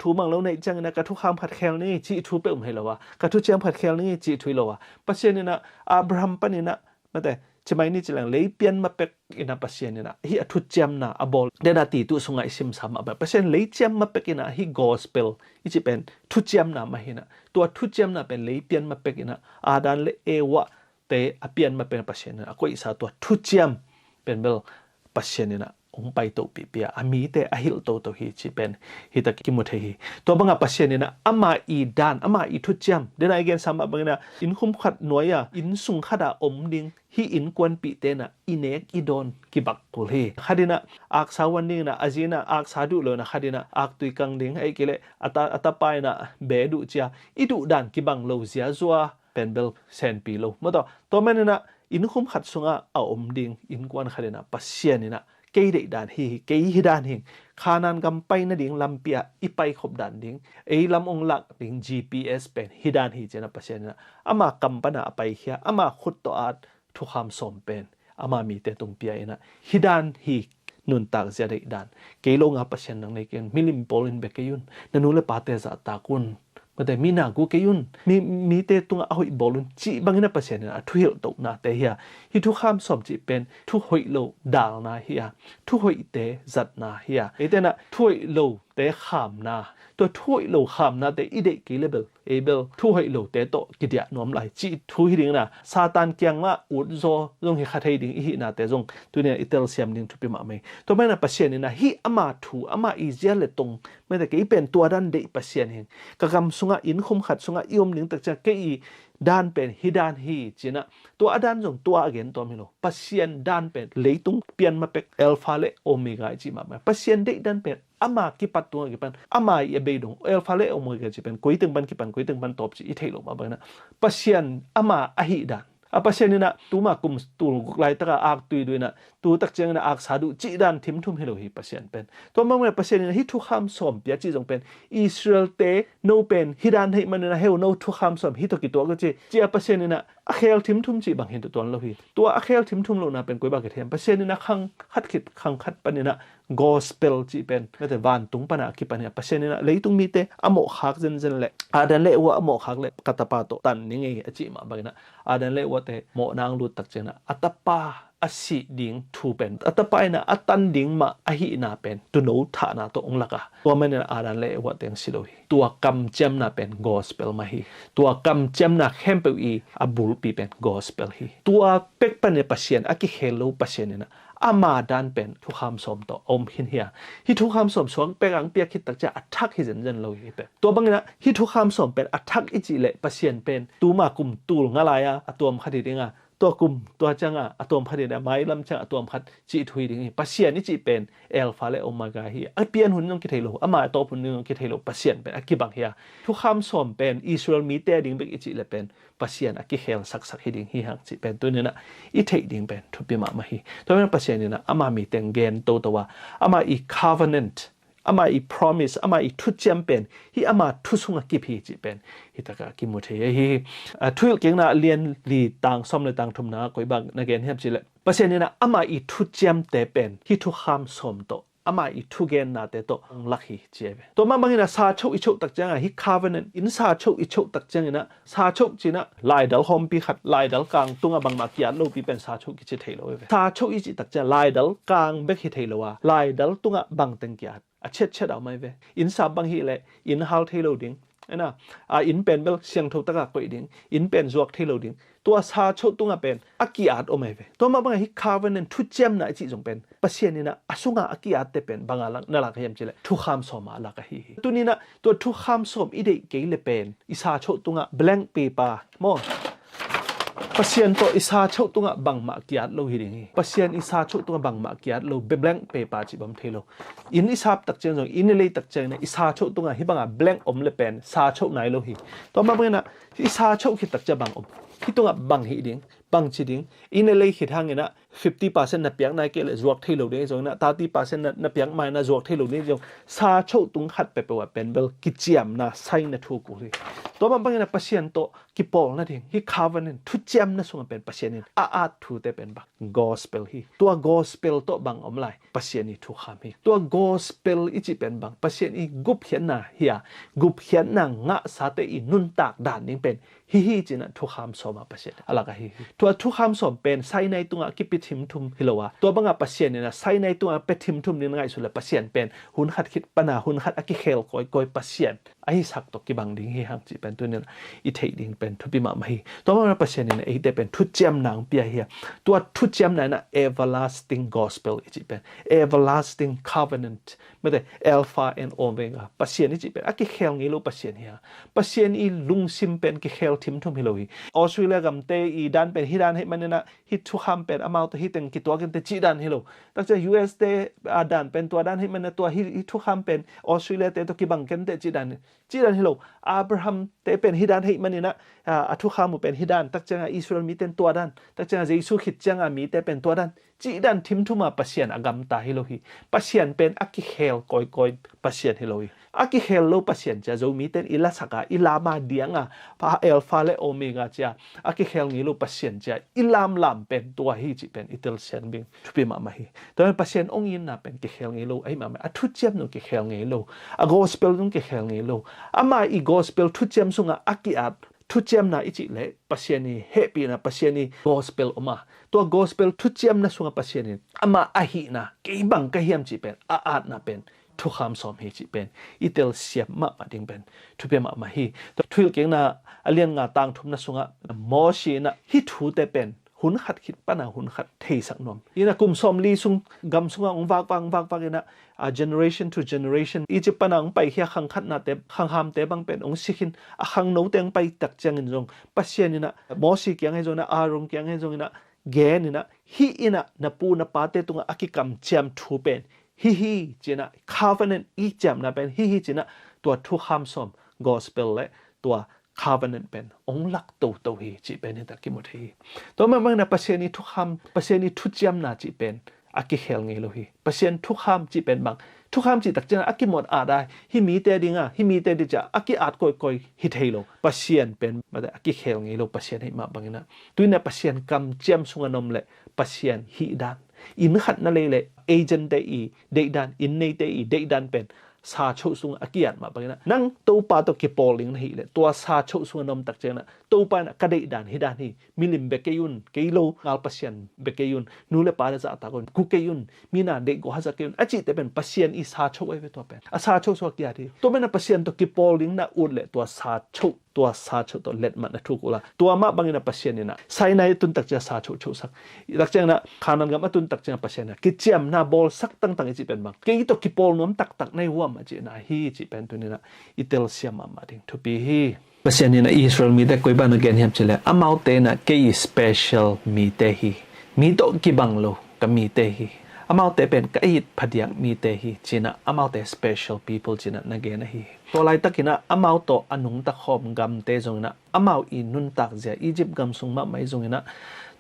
ถูมังแล้วในจังนะกระทุกคำขัดเคลนี่จีถูเปิลให้เราวะกระทุกเจียมขัดเคลนี่จีถุยเราวะปัศยานีนะอับราฮัมปะนี่นะมาแต่จะไม่นี่จะหลังเลยเปลี่ยนมาเป็กอินาปัศยานีนะฮีทุเจียมนะอบอลเดนาตีตุสงไอซิมสามแบบปัศยานีเลยเจียมมาเป็กอินะฮีกอสเปลอีจะเป็นทุเจียมนะมาฮินะตัวทุเจียมนะเป็นเลยเปลี่ยนมาเป็กอินะอาดันเลเอวะเตอเปลี่ยนมาเป็นปัศยานีนะก็อีสาตัวทุเจียมเป็นเบลปัศยานีนะองไปโตปีเปียอามีเตอหิลโตฮีจิเป็นฮิตะกิมุเทฮีตัวบังอาปัศยานีนะอามาอีดานอามาอีทุเจียมเดนไอเกนสามบังนะอินคุมขัดหน่วยอินสุงขัดอมดิงฮีอินกวนปีเตนะอินเนกอีดอนกิบักตุลีขัดินะอักษาวันนี้นะอาจีนะอักษาดุเลยนะขัดินะอักตุยกังดิงไอเกเลอัตไปนะเบดุเจียอีดุดานกิบังโลเซียซัวเป็นเบลเซนปีโลมาต่อตัวแม่นี่นะอินคุมขัดสุงอาอมดิงอินกวนขัดินะปัศยานีนะเกยได้ด่านฮีเกยฮิดานหิงขานานกำไปนะดิ่งลำเปียอีไปขบด่านดิ่งลำองหลักดิ่ง GPS เป็นฮิดานฮีเจนะปัศยานีนะอามากำปนาไปเฮียอามาขุดตัวอาดทุกคำสมเป็นอามามีแต่ตรงเปียนะฮิดานฮีนุนตากเสียได้ด่านเกยลงอาปัศยานังในเกณฑ์มิลิมโพลินเบกยุนนันนูเลปาเตซาตากุนก็แต่มีนากูเกยุนมีเตตุงเอาอีบอลุนจีบางนะปัศยานีนะทุยตกนาแต่เฮียฮิทุกคำสมจีเป็นทุกหอยโลดาลนาเฮียทุกหอยเตจัดนาเฮียเตนะทุยโลเตขามนาตัวทุยโลขามนาเตอีเดกิเลเบลเบลทุยโลเตโตกิเดียนอมไหลจีทุยดิ่งนะซาตานเกียงละอุดโซลงเฮคาเทดิ่งอีนาเตจงตัวเนี่ยอิตาลีเซียมดิ่งทุปิมาไม่ตัวแม่นะปัศยานีนะฮิอามาทูอามาอีเจียเลตงไม่แต่เกยเป็นตัวดันเดปัศยานีกะกำสุงอินคุมขัดสุงอิอมดิ่งตักจะเกยด้านเป็นฮิดานฮีจีนะตัวอดันจงตัวเกนตัวมิโลปัศยานด้านเป็นเลยตุงเปลี่ยนมาเป็นอัลฟาเลโอเมก้าจีมาปัศยานเด็กด้านเป็นอามากิปัตตัวกิปันอามาเยเบดงอัลฟาเลโอเมก้าจีเป็นกุยตึงบันกิปันกุยตึงบันตบจีอิเทโลมาบ้างนะปัศยานอามาอหิดานปัศยานีนะตัวมากุมตัวกุไลตระอักตุยด้วยนะตัวตักเจงนะอักษาดูจีดันทิมทุมเฮโลฮีปัศยานเป็นตัวมันเป็นปัศยานีนะฮิทุกคำสมเปียจีจงเป็นอิสราเอลเตโนเป็นฮิดันให้มันนะเฮลโนทุกคำสมฮิตกิตัวก็จีปัศยานีนะ อะเคลทิมทุ่มจีบางเห็นตัวนั้นเลยตัวอะเคลทิมทุ่มโลนะเป็นกุยบางเทียมเปอร์เซ็นต์นี่นะขังคัดคิดขังคัดปะนี่นะgospel จีเป็นไม่แต่วันตุงปะนะคิดปะเนี่ยเปอร์เซ็นต์นี่นะเลยตุงมีเตอโมขักเจนเละดันเละว่าอโมขักเละกัตปาโตตันนี่ไงจีมาบางนะดันเละว่าแต่โมนางรูตักเจนะอัตปาอสิดิ่งทูเป็นอัตปายนะอัตันดิ่งมาอหินาเป็นตัวโน้ตฐานะตัวองค์ละกะตัวมันเนี่ยดันเละว่าแต่งสิโลหิตัวกำเจมนะเป็น gospel มาหิตัวกำเจมนะเข้มไปอีอบุลปีเป็น gospel หิตัวเป็กปะเนี่ยเปอร์เซ็นต์อะกิเฮโลเปอร์เซ็นต์เนี่ยอามาดันเป็นทุกคำสมต่ออมหินเฮียฮิทุกคำสมสวงเปกังเปียคิดตักจะอัทักฮิเจนเจนเราฮิเป็นตัวบางนะฮิทุกคำสมเป็นอัทักอิจิเละเปอร์เซ็นต์เป็นตัวมากุมตูลงอะไรอะตัวมคดีดิงอะตัวกลุ่มตัวจังอะตัวคดีเนี่ยไม้ลำจังตัวคัดจีทุยดิงเปอร์เซ็นต์นี่จีเป็นเอลฟาเลโอมากาฮีเปลี่ยนหุ่นยนต์คิดให้เราอามาตัวหุ่นยนต์คิดให้เราเปอร์เซ็นต์เป็นอักกิบังเฮียทุกคำสมเป็นอิสราเอลมีเตดิงเป็นอิจิเละเป็นเปอร์เซ็นต์อักกิเฮลสักฮิดิงฮีหังจีเป็นตัวนี้นะอีเทดิงเป็นทุบมาฮีตัวนั้นเปอร์เซ็นต์นี่นะอามามีเต็งเกนตัวอามาอี covenantอามาอี promise อามาอีทุจำเป็นฮีอามาทุสุงกิพีจีเป็นฮีตะกะกิมุเทฮีทุยเก่งนะเรียนลีต่างสมเลยต่างทุมนะก็อีบางนักเรียนเฮียบจีเลยเปอร์เซ็นต์นี่นะอามาอีทุจำแต่เป็นฮีทุกคำสมโตอามาอีทุเกนนาเตโตองลักฮีเจเบตัวมาบางทีนะซาโชอิโชตักจังฮี covenant อินซาโชอิโชตักจังนะซาโชจีนะลายดัลโฮมปีขัดลายดัลกลางตุงบางมากิยาโลปีเป็นซาโชกิจิเทโลเวซาโชอิจิตักจังลายดัลกลางเบกฮิเทโลวาลายดัลตุงบางเต็งกิยาเช็ดเอาไม่เวอินซาบังฮีเลยอินฮัลเทโลดิงนะอินเป็นเบลเสียงทุกตะกักไปดิงอินเป็นจวกเทโลดิงตัวซาโชตุงเป็นอากิอาตโอไม่เวตัวมาบังฮีคาร์เวนทุเจมนะจิจงเป็นเปอร์เซ็นต์นี่นะอสุงอากิอาตเตเป็นบางลังนั่นละก็ยังจิเลทุกคำสมมาละก็ฮีตัวนี้นะตัวทุกคำสมอีเดเกยเลเป็นอิซาโชตุงblank paper มอเปอร์เซ็นต์ตัวอิสาโชตุงะบังมากิยัดโลหิริงเปอร์เซ็นต์อิสาโชตุงะบังมากิยัดโลเบลงเปปาจิบัมเทโลอินอิสาบตักเจงจงอินเลยตักเจงเนี่ยอิสาโชตุงะฮิบังะเบลงอมเลเป็นซาโชไหนโลหิต่อมาเป็นนะอิสาโชคิดตักจะบังอมฮิตุงะบังหิดิงบังจิดิงอินเลยคิดทางเนี่ยนะ50% นับยังนายเกลจวกเทโลเนี่ยจงนะ30% นับยังไม่นะจวกเทโลเนี่ยจงซาโชตุงขัดไปว่าเป็นเบลกิจยมนะไซน์นะทุกุริตัวมันเป็นนะเปอร์เซ็นต์ตัวกิปอลนั่นเองฮิคาร์วันนทุจำนะส่งเป็นเปอร์เซ็นต์อาทูเตเป็นบัง gospel ฮีตัว gospel ตัวบังอมไลเปอร์เซ็นต์ทุกคำฮีตัว gospel อีจิเป็นบังเปอร์เซ็นต์อีกุบเห็นนะเฮียกุบเห็นนะงะสาเตอีนุนตากด่านนี้เป็นฮีจินะทุกคำสมมาเปอร์เซ็นต์อะไรกันฮีตัวทุกคำสมเป็นไซในตัวกิปิทิมทุมฮิโลวะตัวบังเปอร์เซ็นต์เนี่ยนะไซในตัวเป็ทิมทุมนี่ไงสุดเลยเปอร์เซ็นต์เป็นหุ่นขัดคิดปัญหาหุ่นขัดอกิเคลก้อยเปอร์เซ็นต์ไอ้สักตกิบังดิ้งฮีหังจิเป็นตัวนี้อีเทดิ้งเป็นทุบิมาไม่ตัวมันเปอร์เซ็นต์เนี่ยไอ้เดเป็นทุจำหนังเปียเฮียตัวทุจำนั้นนะ everlasting gospel อีจิเป็น everlasting covenant ไม่ได้ alpha and omega เปอร์เซ็นต์อีจิเป็นอกิเคลงี้รู้เปอร์เซ็นต์เฮียเปอร์เซ็นต์อีลุงซิมเป็นกิเคลทิมทุมฮิโลฮีออสเตรเลียกับเตอีดันเป็นฮิดันให้มันเนี่ยนะฮิทุกคำเป็นอมาตัวฮิตึงกิตัวกันเตจีดันฮิโลตั้งแต่ US เตดันเป็นตัวดันให้มันตัวฮิทุกคำเป็นออสเตรเลียเตตัวกิบังกันเตจีดันฮิโลอับราฮัมเตเป็นฮิดันให้มันเนี่ยนะทุกคำเป็นฮิดันตั้งแต่อิสราเอลมีเป็นตัวดันตั้งแต่เยซูคริสต์จังมีเตเป็นตัวดันจีดันทิมทุมาปัสเซียนอากำตาฮิโลฮีปัสเซียนเป็นอักกิเฮลก้อยปัสเซียนฮิโลฮีอักกิเฮลโลปัสเซียนจะโจมีเตนอิลาสักอิลามาเดียงพาเอลฟาเลโอเมกาจะอักกิเฮลงี้โลปัสเซียนจะอิลามลามเป็นตัวฮีจิเป็นอิตาลีเซียนบิงทุบิมามาฮีตัวปัสเซียนองยินน่ะเป็นกิเฮลงี้โลไอ้มาอัทุเจมนุกิเฮลงี้โลอะกอสเปลนุกิเฮลงี้โลอามาอีกอสเปลทุเจมสุงอักกิอาทุเจมนะอิจิเลปัสเซียนีเฮปีนะปัสเซียนีกอสเปลออกมาตัวกอสเปลทุเจมนะสุงปัสเซียนีอามาอะฮีนะกีบังกะเฮียมจิเป็นอาดนะเป็นทุกคำสอนให้จิเป็นอิตาลีเซียมาดิ้งเป็นทุเปมาฮีตัวทุลเก่งนะเลียนงาต่างทุมนะสุงมอชีนะฮิทูเตเป็นหุ่นขัดคิดปัญหาหุ่นขัดเทสักนมอีนะกลุ่มสมลีสุงกำสุงองวากนะ generation to generation อีจิปัญหาไปเฮียขังขัดนาเตขังหามเตบังเป็นองสิขินขังโนเตงไปตักจังอินจงปัสเซียนี่นะมอชีเกียงให้จงนะอารมณ์เกียงให้จงนะแกนี่นะฮีอินะนับปูนับปาเตตุงอากิกัมเจมทูเป็นฮีจีน่ะ covenant อีจำนะเป็นฮีจีน่ะตัวทุกคำสม gospel และตัว covenant เป็นองค์หลักตัวฮีจีเป็นนี่ตะกี้หมดฮีตัวมันนะเปอร์เซ็นต์นี้ทุกคำเปอร์เซ็นต์นี้ทุกจำนะจีเป็นอากิเฮลงี้เลยฮีเปอร์เซ็นต์ทุกคำจีเป็นบาง ทุกคำจิตตักเจนะอักกิหมดอาได้ฮิมีเตดิงะฮิมีเตดิจะอักกิอาจก่อยฮิตเฮโลปัสเซียนเป็นมาแต่อักกิเคลงี้โลปัสเซียนให้มาบางนะตุยเนี่ยปัสเซียนกำเจียมสุงนมเลยปัสเซียนฮิดันอินขัดนั่นเลยเอเจนต์ได้อีเดดันอินเนตได้อีเดดันเป็นซาโชสุงอากิยันมาบางนะนั่งตัวปาตัวกิปอลิงนี่เลยตัวซาโชสุงนมตักเจนะตัวปานะกระเดดันฮิดันฮีมิลิมเบกยุนเกโลงาลปัสเซียนเบกยุนนูเลปาเดซาตากอนกุเกยุนมีนาเด็กก็ฮัสเกยุนอาจิแต่เป็นปัสเซียนอีซาโชไว้ตัวเป็นอาซาโชสุอากิยันที่ตัวเป็นปัสเซียนตัวกิปอลิงนะอุดเลยตัวซาโชตัวซาโชตัวเล็ดมันนะทุกคนละตัวมาบางนะปัสเซียนนี่นะไซนายตุนตักเจซาโชโชสักตักเจนะขานันกับมาตุนตักเจปัสเซียนนะกิเจียมนาบอลสักตั้งจิเป็นบางเกยตัวกิปอลน้มตักในหัวมาจีนะฮีจิเป็นตัวนี้นะอิเตลเซียมาดิ่งทุปีฮีปัสเซียนนี่นะอิสราเอลมีแต่คุยบ้านเกณฑ์เห็นเฉลยอามาเตนะเกยสเปเชียลมีเตฮีมีโตกิบังโลกับมีเตฮีอามาเตเป็นกอิดพเดียกมีเตฮีจีนะอามาเต special people จีนะนักเกณฑ์ฮีตัวไรตักินะอามาโตอนุงตักขอมกำเตจงนะอามาอินุนตักเสียอียิปต์กำสุงมาไม่จงนะ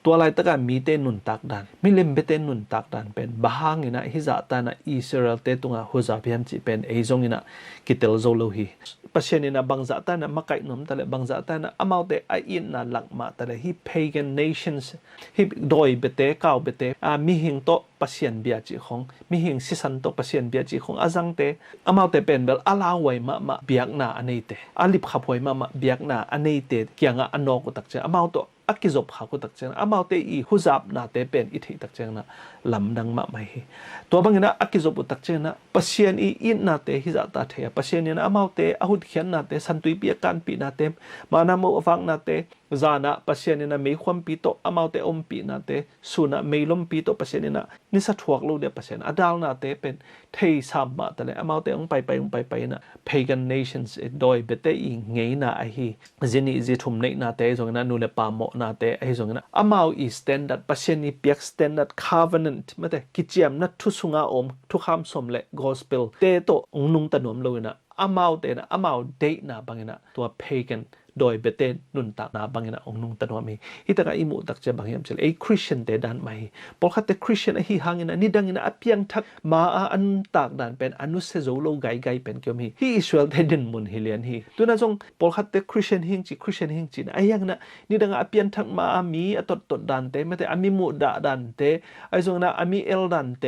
ตัวไรตักมีเตนุนตักดันมิลิมเบเตนุนตักดันเป็นบางอินะฮิจาตานะอิสราเอลเตตุงะฮุซาพิมจีเป็นไอจงอินะกิเตลโซโลฮีปัจจุบันนะบางจัตานะมาไกนมแต่ละบางจัตานะอามาเตไออินนะหลักมาแต่ละฮิ pagan nations ฮิโดยเบเตก้าวเบเตมีหิงโตปัจจุบันเบียจีของมีหิงสิสันโตปัจจุบันเบียจีของอาจังเตอามาเตเป็นเบลอาลาไว้มาเบียกนาอันนี้เตอาลิบขับไว้มาเบียกนาอันนี้เตเกี่ยงอันนอกตักเจอามาโตอักกิจบขากุตักเจงอามาเตอีฮุจับนาเตเป็นอิทิตักเจงนะลำดังมาไม่ตัวบางนะอักกิจบตักเจงนะปัจเจียนอีอินนาเตฮิจัตตาเทียปัจเจียนนะอามาเตอาหุดเขียนนาเตสันตุยเปียกันปีนาเตมานาโมฟังนาเตจานะปัจเจียนนะไม่ความปีโตอามาเตอมปีนาเตสุนะไม่ล้มปีโตปัจเจียนนะนิสัตวกลูเดียปัจเจียนอดาลนาเตเป็นเทสามมาแต่เลยอามาเตองไปนะ pagan nations โดยเบเตอีเงยนาไอฮีจินีจิทุมเนนาเตจงนะนูเลปามอนาเตไอจงนะอามาอี standard ปัจเจียนนี่เปียก standard covenant มาแต่กิจยมนัททุสุงาอมทุกคำสมเล gospel เตโตองนุงตะนวมเลยนะอามาเตนะอามาเดนะบางนะตัว paganโดยเบเตนุนตักนาบางอย่างองนุงตันวามีฮิตากาอิมุตักเจบางอย่างเฉลไอ้คริสเตียนเตดันไม่พอขัดแต่คริสเตียนไอ้ฮิฮังนะนี่ดังนะอเพียงทักมาอันตักดันเป็นอนุเซโซโลไกเป็นเกี่ยวมีฮิอิสราเอลเทดินมุนฮิเลียนฮิตัวนั้นจงพอขัดแต่คริสเตียนฮิงจีนะไอ้ยังนะนี่ดังอเพียงทักมาอามีอตดันเตไม่แต่อามีมุดาดันเตไอ้จงนะอามีเอลดันเต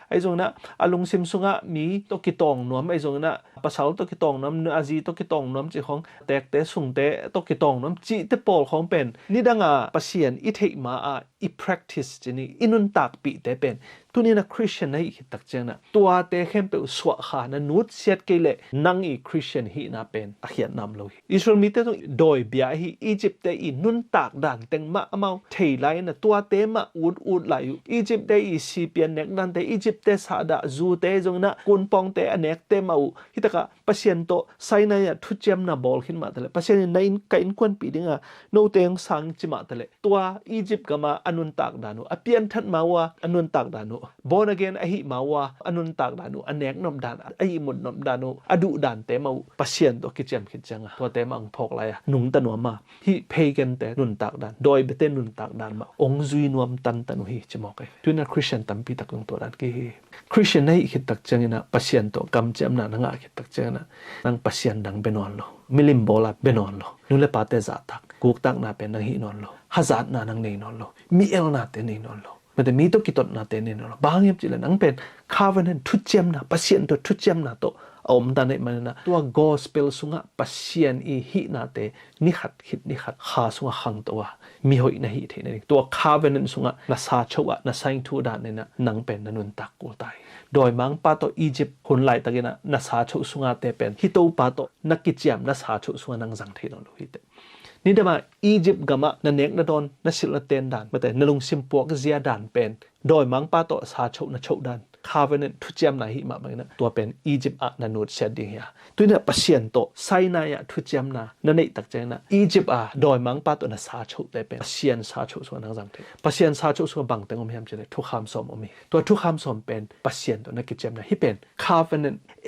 ไอ้จงนะอาลุงซิมซุงะมีตกิตองนวมไอ้จงนะภาษาตกิตองนวมเนื้ออาจีตกิตองนวมจีของแตกเตสุงเตตกิตองนวมจีเตปอลของเป็นนี่ดังปัสเซียนอิเทมาอี practice จีนี่อินุนตักปีเตเป็นตัวนี้นะคริสเตียนให้อิตักเจนะตัวเตเข้มเปสวะขานะนูดเสียดเกลนังอีคริสเตียนฮีน่าเป็นอาเขียนนำเลยอิสราเอลมีเตต้องโดยเบียฮีอียิปต์เตอีนุนตักดันเต็งมาเอาเทไลนะตัวเตมาอูดไหลอยู่อียิปต์เตอีซีเปียนเนกดันเตอียิปต์เตสาดาจูเตจงนะกุนปองเตอเนกเตมาอูฮิตกะปัสเซียนโตไซนายทุจมนาบอลขึ้นมาแต่ละปัสเซียนในกัยนควนปีดิงะโนเตงสังจิมาแต่ละตัวอียิปต์ก็มาอนุนตักดานุอเปียนทัดมาว่าอนุนตักดานุborn again ahi mawa anun tak danu anek nom dan ahi mud nom danu adu dan te mau pasien to kichem kichanga to te mang phok la ya nung tanu ma hi pagan te nun tak dan doi bete nun tak dan ma ong zui nuam tan tanu hi chimo kai tuna christian tampi tak lung to dan ki christian nei khit tak changina pasien to kam chem na nga khit tak changna nang pasien dang benon lo milim bola benon lo nule pate za tak kuk tak na pen nang hi non lo hazat na nang nei non lo mi el na te nei non loมันแต่มีตัวกิตนาเตนินเราบางอย่างจิเลนังเป็นคาเวนทุจมนะปัสเซียนตัวทุจมนะตัวอมตาเนี่ยมันนะตัวกอสเปลสุงะปัสเซียนอีหินาเตนิขัดขิดนิขัดขาสุงะขังตัวมีหอยนะหิเทนี่ตัวคาเวนสุงะนาซาชวะนาไซทูดานเนี่ยนะนังเป็นนันตักกูตายโดยมังปาโตอียิปต์คนไหลตะกินะนาซาชวสุงะเตเป็นฮิโตปาโตนักกิจยามนาซาชวสุงะนังจังเทนลุฮิเตนี่เดมาอียิปต์กะมะนันเนกนาดอนนัสิลเตนดานมาแต่นลุงซิมปวกเซียดานเป็นโดยมังปาโตสาโชนะโชดานคาเวนทุจมนาหิมาบางนะตัวเป็นอียิปต์อะนันูดเซดิงยาตัวเนี่ยปัสเซียนโตไซนายะทุจมนานันเนตักเจนะอียิปต์อะโดยมังปาโตนะสาโชได้เป็นปัสเซียนสาโชส่วนนังจังเทปัสเซียนสาโชส่วนบางแต่งอมยามเจเลยทุกคำสมอมีตัวทุกคำสมเป็นปัสเซียนตัวนักกิจมนาฮิเป็นคาเวน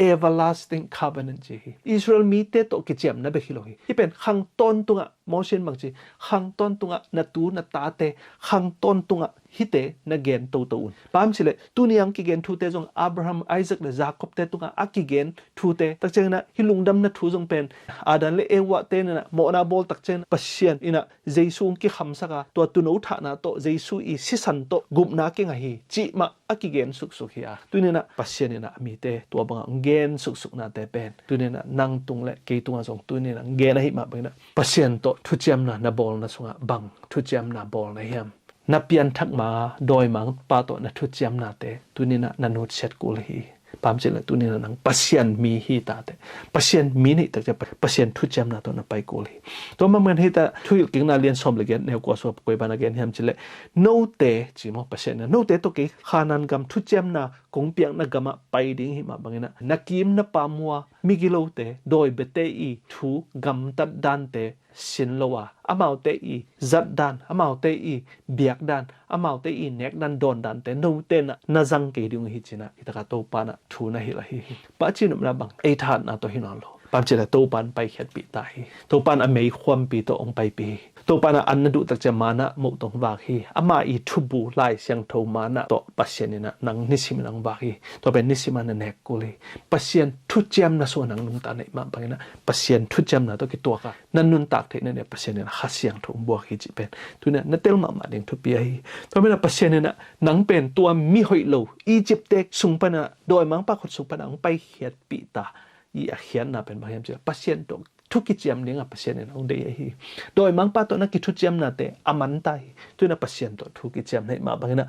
everlasting covenant จีอิสราเอลมีเตโตกิจมนะเบคิโลฮิฮิเป็นขังต้นตัว motion bang chi khang ton tunga na tu na ta te khang ton tunga hite na gen to un pam chile tuniang ki gen thu te jong Abraham Isaac le Jacob te tunga aki gen thu te tak chen na hilungdam na thu jong pen adan le ewa te na mo na bol tak chen pasien ina jesu ki khamsa ka to tu no tha na to jesu i sisan to gup na ki nga hi chi ma aki gen suk suk hi a tunina pasien ina mi te to bang gen suk suk na te pen tunina nang tung le ke tunga jong tunina gen hi ma bang na pasien to Thuciam-na na bol na sunga bang Thuciam-na bol na hiam na pian thak ma doi mang pa to na Thuciam-na te tunina na not set kul hi pam chela tunina nang pasien mi hi ta te pasien mi ni tak ja pasien Thuciam-na to na pai kul hi to ma man hi ta thu king na lian som le gen ne ko so koi ban again hiam chile no te chi mo pasien na no te to ke khanan gam Thuciam-na kong piang na gama pai ding hi ma bangina nakim na pamwa migilo te doi bete i thu gam tat dan te sin lowa amau te i zat dan amau te i biak dan amau te i nek dan don dan te no te na zang ke ding hi china itaka to pa na thu na hi la hi pa chin na bang e than na to hinon lo pam chela to pan pai khet pi ta hi to pan a mei khwam pi to ong pai pi to pan an na du tak cha mana mo tong wa hi ama i thu bu lai siang tho mana to pasien na nang nisim nang wa hi to ben nisim na nek ko le pasien Thuciam-na so nang num ta nei ma bangina pasien Thuciam-na to ki to ka nan nun tak the ne pasien na kha siang tho bo hi chi pen tu na na tel ma ma ding thu pi hi to ben pasien na nang pen tua mi hoi lo Egypt tek sung pa na doi mang pa khot sung pa nang pai hiat pi ta i a khian na pen ba hiam che pasien to thu ki chiam ninga pasien na ong de hi doi mang pa to na ki Thuciam-na te aman tai tu na pasien to thu ki chiam nei ma bangina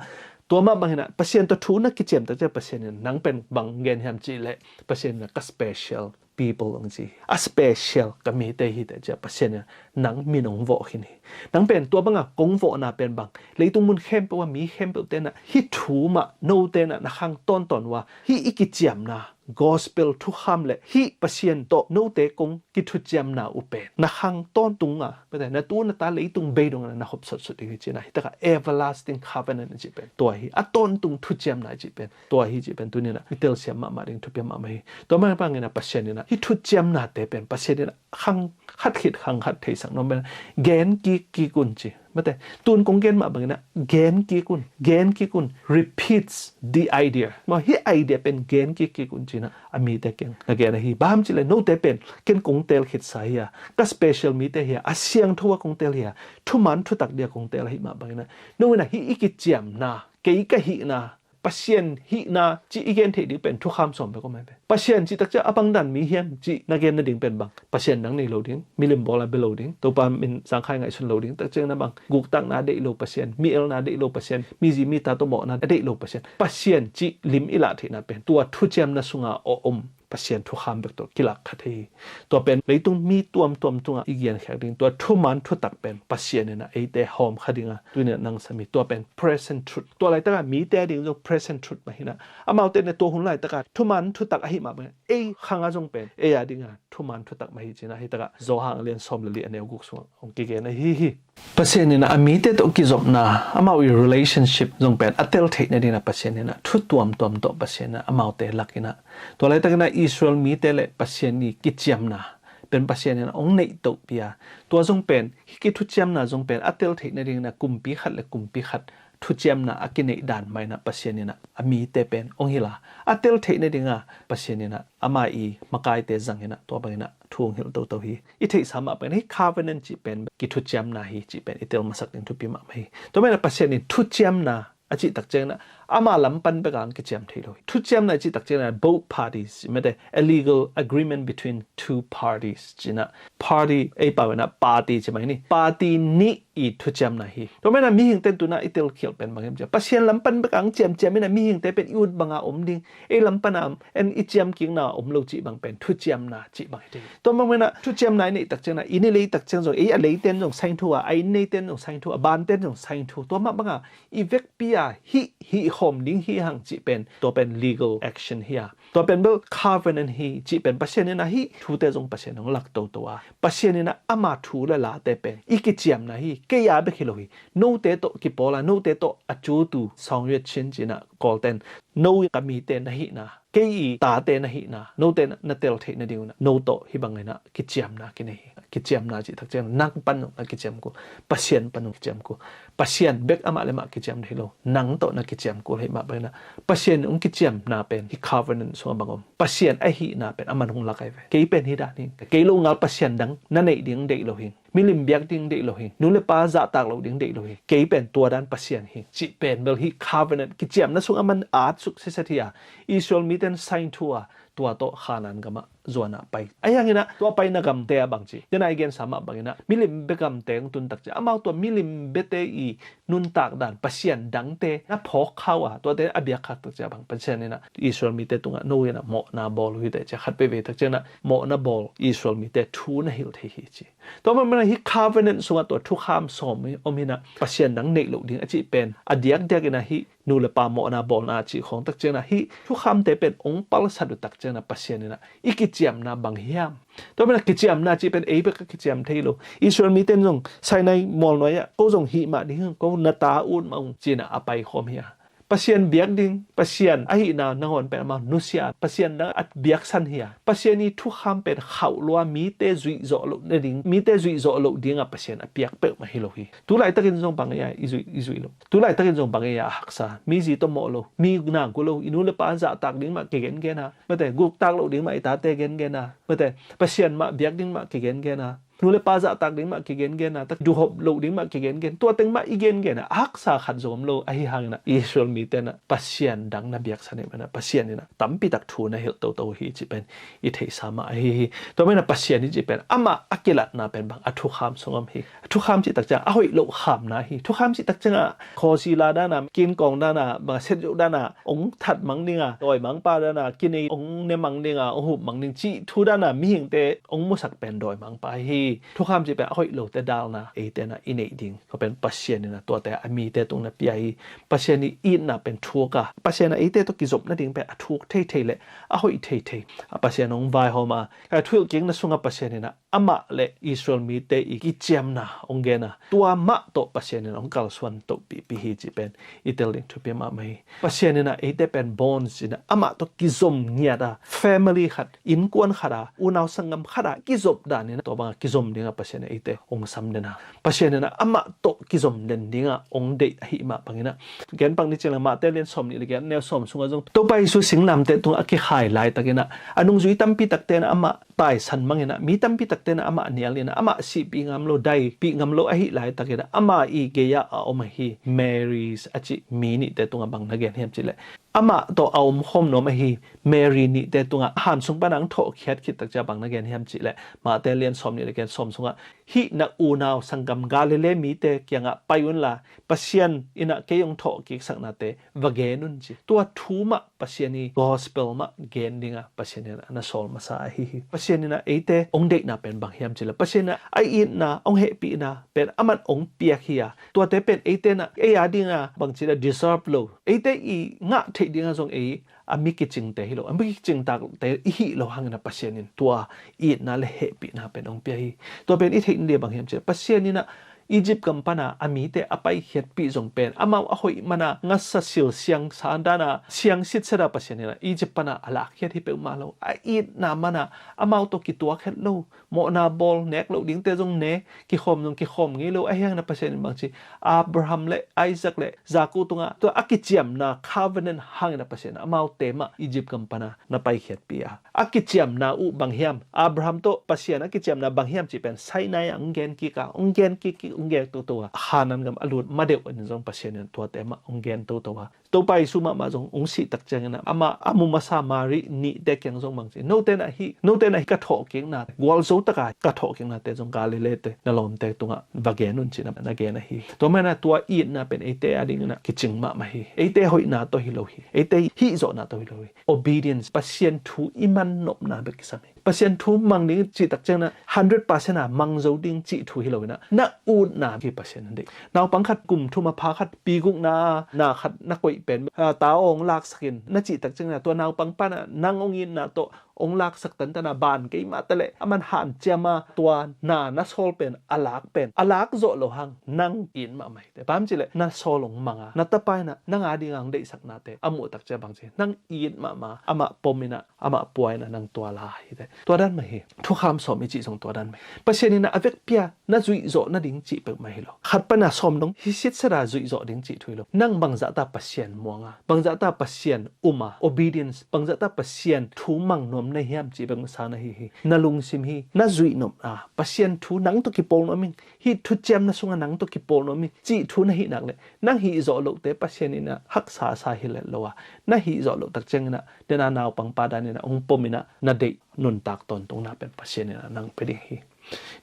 ตัวมาบางนะpasien to thu na ki chem ta ja pasien nang pen bang gen ham chi le pasien na ka special people ong chi a special ka mi te hi te ja pasien nang mi nong vo hin hi nang pen tua banga kong vo na pen bang leitung mun khem pe wa mi khem pe te na hi thu ma no te na na khang ton ton wa hi iki chiam na gospel thu kham le hi pasien to no te kong ki Thuciam-na upen na khang ton tunga pe na tu na ta leitung be dong na hop sot sot hi chi na hi ta ka everlasting covenant chi pen to hi a ton tung Thuciam-na chi pen to hi chi pen tu ni na mitel siam ma ma ding thu piam ma mai to ma bang na pasien na hi Thuciam-na te pen pasien na khang khat khit khang khat thei sang no ben gen ki kun chi mate tun kong gen ma bang na gen ki kun repeats the idea ma hi idea pen gen ki kun chi na ami te ken again hi bam chi le no te pen ken kong tel khit sa ya ka special mi te hi a siang thowa kong tel hi thu man thu tak dia kong tel hi ma bang na no na hi iki chiam na ke ka hi na pasien hi na chi igen the ding pen thu kham som be ko mai be pasien chi tak cha apang dan mi hiam chi na gen na ding pen bang pasien nang nei lo ding milim bola be lo ding to pa min sang khai ngai sun lo ding tak cheng na bang guk tak na de lo pasien mi el na de lo pasien mi ji mi ta to mo na de lo pasien chi lim ila the na pen tua Thuciam-na sunga o pasien thu kham bek to kilak khathi to pen leitung mi tuam tunga igen khak ding to thu man thu tak pen pasien na e te hom khadinga tuina nang sami to pen present truth to lai ta mi te ding jo present truth ma hina amau te ne to hun lai ta ka thu man thu tak a hi ma ba e khanga jong pen e ya dinga thu man thu tak ma hi china hi ta ka zo hang lian som le li ane guk so ong ki ge na hi pasien na ami te to ki zop na amau relationship jong pen atel the na dina pasien na thu tuam to pasien na amau te lakina to lai ta na Israel mi te le pasien ni ki Chiam-na pen pasien na ong nei to pia to jong pen ki Thuciam-na jong pen atel the na ding na kumpi khat Thuciam-na akinei dan mai na pasien na ami te pen ong hila atel the na dinga pasien na ama i makai te jang na to bang na thung hil to hi I thei sama pen hi covenant chi pen ki Thuciam-na hi chi pen itel masak ding thu pi ma mai to mai na pasien ni Thuciam-na achi tak cheng na ama lampan be gang ke chiam thei lo Thuciam-na chi tak cheng na both parties mete a legal agreement between two parties china party e pa na party chi mai ni party ni I Thuciam-na hi to me na mi hing ten tu na itel khial pen bangem ja pasien lampan be gang chiam na mi hing te pen ut banga ding e lampan am en I chiam king na lo chi bang pen Thuciam-na chi bang te to me na Thuciam-na ni tak cheng na ini le tak cheng zo e a le ten jong sain thu a ai nei ten jong sain thu a ban ten jong sain thu to ma banga I vek pia hi hom ding hi hang chi pen to pen legal action here to pen bel covenant hi chi pen pasien na hi thu te jong pasien ong lak to a pasien na ama thu la te pen iki chiam na hi ke ya be khilo hi no te to ki pola no te to achu tu Zomi-Chin china golden no kami te na hi na ke I ta te na hi na no te na tel the na ding na no to hi bang na ki chiam na ki nei กิจยมนาจิตักเจนังปันนักกิจยมกูpasien panuกิจยมกูpasien bek ama le maกิจยมที่โลนังโตนักกิจยมกูให้มาไปนะpasienองกิจยมนาเป็นที่ covenant ส่วนบางองpasienไอหีนาเป็นอามันหงลักไอเวเกยเป็นที่ด้านนี้เกยโลงาpasienดังนั่นเองดิ้งเด็กโลหิงมิลิมเบียกดิ้งเด็กโลหิงนู่นเลยป้าจะตากโลดิ้งเด็กโลหิงเกยเป็นตัวด้านpasienหิงจิเป็นเบลฮี covenant กิจยมนั่นส่วนอามันอาจสุขเสียทีอ่ะอิสราเอลมีแต่ sign ทัวตัวโตขานันกมาจวนไปไอ้ยังไงนะตัวไปนักกำเตะบางจียังไงเกณฑ์สามารถบางนะมิลิมเบกำเตงตุนตักจะอามาตัวมิลิมเบเตอีนุนตักดันปัสยันดังเตนะพอเข้าตัวเตอเบียขัดตักจะบางปัสยันนี่นะอิสราเอลมีเตตุงะโนยนะโมนาบอลวิเตจะขัดไปเวตักจะนะโมนาบอลอิสราเอลมีเตทูนะฮิลเทฮิจีตัวมันฮิคาเวนน์ส่วนตัวทุกข้ามสมอมินะปัสยันดังเนกลุดิ้งอจิเป็นอเดียกเดียกนะฮินูเลปาโมนาบอลนาจีของตักจะนะฮิทุกข้ามเตเป็นองค์ปัลสัดุตักจะนะปัสยันนี่นะอีกิจยมนะบางเฮียมตัวเป็นกิจยมนาจีเป็นเอเบกกิจยมเทโลอิสราเอลมีเต็นจงใส่ในมอลน้อยก็จงหิมาดิก็นาตาอุนมาองจีน่ะอไปคอมเฮียpasien biak ding pasien ai na nangon pe ma nusia pasien na at biak san hia pasien ni thu kham pe khau lua mi te zui zo lo ne ding mi te zui zo lo ding a pasien a piak pe ma hi lo hi tu lai takin jong bang ya izui lo tu lai takin jong bang ya haksa mi ji to mo lo mi na ko lo inu le pa za tak ding ma ke gen na ma te guk tak lo ding ma ita te gen na ma te pasien ma biak ding ma ke gen naนูเลยป้าจะตักดิ้งมาเกณฑ์เกณฑ์นะตักดูหอบโลดิ้งมาเกณฑ์เกณฑ์ตัวเต็งมาอีเกณฑ์นะอักษาขัดโจมโลไอห่างนะอิสราเอลมีแต่นะปัสยันดังนะเบียกสันนี่มันนะปัสยันนี่นะตั้มปีตักทูนะเฮลโตโตฮีจีเป็นอิเทสามาไอตัวไม่นะปัสยันนี่จีเป็นอามาอักเกลัดนะเป็นบางอัทุขามสงมฮีทุขามจีตักจะอ้อยโลขามนะฮีทุขามจีตักจะนะคอซีลาด้านะกินกองด้านะบางเซจุด้านะองถัดมังนิงอ่ะดอยมังป้าด้านะกินไอองเนมังนิงอ่ะองหุบมังนิงจีทูด้านะมีหิงเตองมุสักเป็นดอยมังป้าฮีทุขามจีเป็นอ้อยโลแต่ดาวนะเอเตนะอินเอดิงก็เป็นปัสเซียนนะตัวแต่มีแต่ตรงนั้นปีไอปัสเซียนนี่อินนะเป็นทัวกะปัสเซียนเอเตตัวกิจบนั่นเองเป็นทัวเทๆเลยอ้อยเทๆปัสเซียนองไวฮอมาทัวเก่งนะส่งปัสเซียนนะอามาเลอิสราเอลมีแต่อีกิจยมนะองเกนะตัวมะโตปัสเซียนนะองกัลส่วนโตปีฮีจีเป็นอิตาลีทุเปียมาไม่ปัสเซียนนะเอเตเป็นบอนส์นะอามาตัวกิจมเนี่ยดาแฟมิลี่ขัดอินกวนขัดอุณาวสังกมขัดกิจบดานี่นะตัวบางกิจมเนี่ยปัสเซียนเอเตองสำเดนะปัจเจนะอามาโตกิจมเดนดิ้งองเดหิมาปังนะแกนปังนี่เจงมาเตเลียนสมนี่เลยแกนแนวสมสุงจงตัวไปสู่สิงลำเตตัวอักไฮไลท์ตะกินะอนุจุยตั้มปีตักเตนะอามาตายสันมังนะมีตั้มปีตักเตนะอามาเนียลนะอามาสีปีงามโลได้ปีงามโลอหิไลท์ตะกินะอามาอีเกียอมหิแมรีสอจิมีนี่แต่ตัวบังนะแกนเฮียมจิเลยอามาตัวเอาคมโนมหิแมรีนี่แต่ตัวหันสุงปนังโถเขียดคิดตักจะบังนะแกนเฮียมจิเลยมาเตเลียนสมนี่เลยแกนสมสุงฮินะอูนาวสังกัมกาเลเลมีเตเกียงไปอุนละปัสยันอินะเกยงโถกิกสักนาเตวเกนุนจิตัวทูมะปัสยันีกอสเปลมะเกนดิงะปัสยันนะนะโซลมาซาฮิปัสยันนะเอเตองเด็กนะเป็นบางเฮียมจิละปัสยันนะไออินนะองเฮปีนะเป็นอามันองเปียกเฮียตัวเตเป็นเอเตนะเอยาดิงะบางจิละ deserve โลเอเตอีงะเทดิงะซงเออามิกิจิงเตฮิโลอามิกิจิงตากเตอิฮิโลหังนะปัสยันินตัวอีนะเลเฮปีนะเป็นองเปียฮิตัวเป็นอิเทอินเดียบางเฮียมจิปัสยันนี่นะอียิปต์กัมปนาอามีเตอไปเฮ็ดปีจงเป็นอามาอหอยมานะงัสสิลเสียงสานดานะเสียงสิทธิ์สระปัสยันนี่นะอียิปต์ปนาอลากเฮ็ดที่เปมาโลอีนามานะอามาตกิตัวเฮ็ดโลโมนาบอลเนกโลดิ้งเตจงเนกิคอมจงกิคอมงี้โลไอ้ยังนะปัสยันบางทีอับราฮัมเลไอซักเลซากูตุงะตัวอักิเจียมนะคาเวนน์หังนะปัสยันอามาเตมะอียิปต์กัมปนานะไปเฮ็ดปีอักิเจียมนะอุบางเฮียมอับราฮัมโตปัสยันอักิเจียมนะบางเฮียมจิเป็นไซนายองเกนกิกาองเกนกิองเกนตัวหานันกับอรุณมาเดียวอันจงปัสยันตัวเต็มองเกนตัวไปสุมาจงองสิตักเจงนะอามาอามุมาซามารินี่เด็กยังจงบางสิโนเตนะฮิกระโถเก่งนะวอลโซตกากระโถเก่งนะเตจงกาเลเลเตนลอมเตตัววาเกนุนจินะนะเกนะฮิตัวแม่นะตัวอีนะเป็นเอเตอดิงนะกิจิงมาฮิเอเตหอยนาตัวฮิโลฮิเอเตฮิโซนาตัวฮิโลฮิ obedience ปัสยันทูอิมันนบนาเบกิสามีปัสยันทูมังดิ้งจิตักเจงนะ100%นะมังโซดิ้งจิทูฮิโลฮินะอูดนาที่ปัสยันเด็กนาวปังขัดกลุ่มทุมาพาขัดปีกุกนาขัดนักวยเป็นตาองลากสกินนจิตักจังนะตัวนาวปังป้านะนางองยินนะโต องลักสักตันตนาบานกี่มาตะเลมันหันเจมาตัวนานาโซลเป็นอลักเป็นอลักโจโลหังนั่งอินมาไม่แต่ปั๊มจิเลนาโซลงมังนาตะไปนะนั่งอาดีงังได้สักนาเตอมุตักเจบางจินั่งอินมาอามาปมินะอามาป่วยนะนั่งตัวลายแต่ตัวด้านไม่เห็นทุกคำสอนมีจิส่งตัวด้านไม่ประเทศนี้นะอเวกเปียน่าจุยโจน่าดิ้งจิเป็นไม่หรอกขัดปัญหาสมน้องฮิสิตสระจุยโจดิ้งจิทุยหรอกนั่งบางจัตตาปัสเซียนมัวงาบางจัตตาปัสเซียนอุมา obedience บางจัตตาปัสเซียนทูมังนมในเฮียมจิเป็นสานะฮีนาลุงซิมฮีน่าจุยนมปัสเซียนทูนังตุกิโปลนมิงฮีทุเจมน่าสุงนังตุกิโปลนมิงจิทูน่าฮีนักเลยนั่งฮีโจโลเตปัสเซียนนี่นะฮักษาสาฮิเลโลวะน่าฮีโจโลตักเจงนะเดนานาวปังปาดานี่นะองปมินะนาเดนุนตากตนตรงนั้นเป็นปัสเซียนนี่นะนั่งไปดิฮี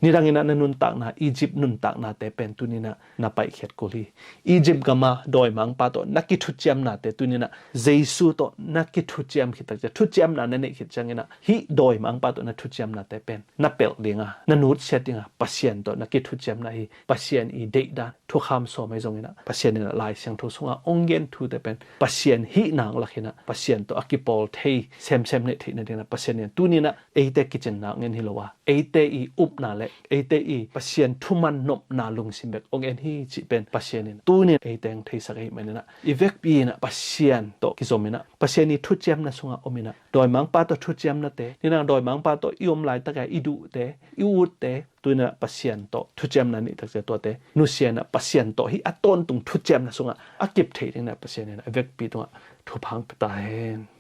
นี่ดังนั้นนุนตักนะอียิปต์นุนตักนะแต่เป็นตุนี่นะนับไปเขียดกุลีอียิปต์ก็มาโดยมังปาโตนักกิทุเจียมนะแต่ตุนี่นะเยซูโตนักกิทุเจียมคิดตักจะทุเจียมนะนั่นเองคิดจังนะฮีโดยมังปาโตนักทุเจียมนะแต่เป็นนับเปิลดิงะนันนูดเซติงะปัสเซียนโตนักกิทุเจียมนะฮีปัสเซียนอีเดดานทุกคำสอนไม่ตรงนะปัสเซียนนี่นะลายเสียงทุกสงะองเย็นทุแต่เป็นปัสเซียนฮีนางลักนะปัสเซียนโตอากิปอลเทเซมเนี่ยที่นั่นเองนะปัสเซียนเนี่ยตุนี่นะเอเตกิจนะเงินฮิโลวะเอเตอีอุบนาเลเอเตอีปัสเซียนทุมันนบนาลุงสิมเบกองเอ็นฮีจิเป็นปัสเซียนนี่ตู้นี่เอเตงเทสักเอมันนะอีเวกปีนะปัสเซียนโตกิโซมินะปัสเซียนนี่ทุเจียมนะสงะอมินะโดยมังปาโตทุเจียมนะเตนี่นะโดยมังปาโตอิอมลายตะไกอีดูเตอีอูดเตตัวนี่ปัสเซียนโตทุเจียมนะนี่ตักเจตัวเตนุเซียนนะปัสเซียนโตฮีอัตต้นตุงทุเจียมนะสงะอากิบเทนี่นะปัสเซียนนี่นะเวกปีตัวทุพังปตาเฮน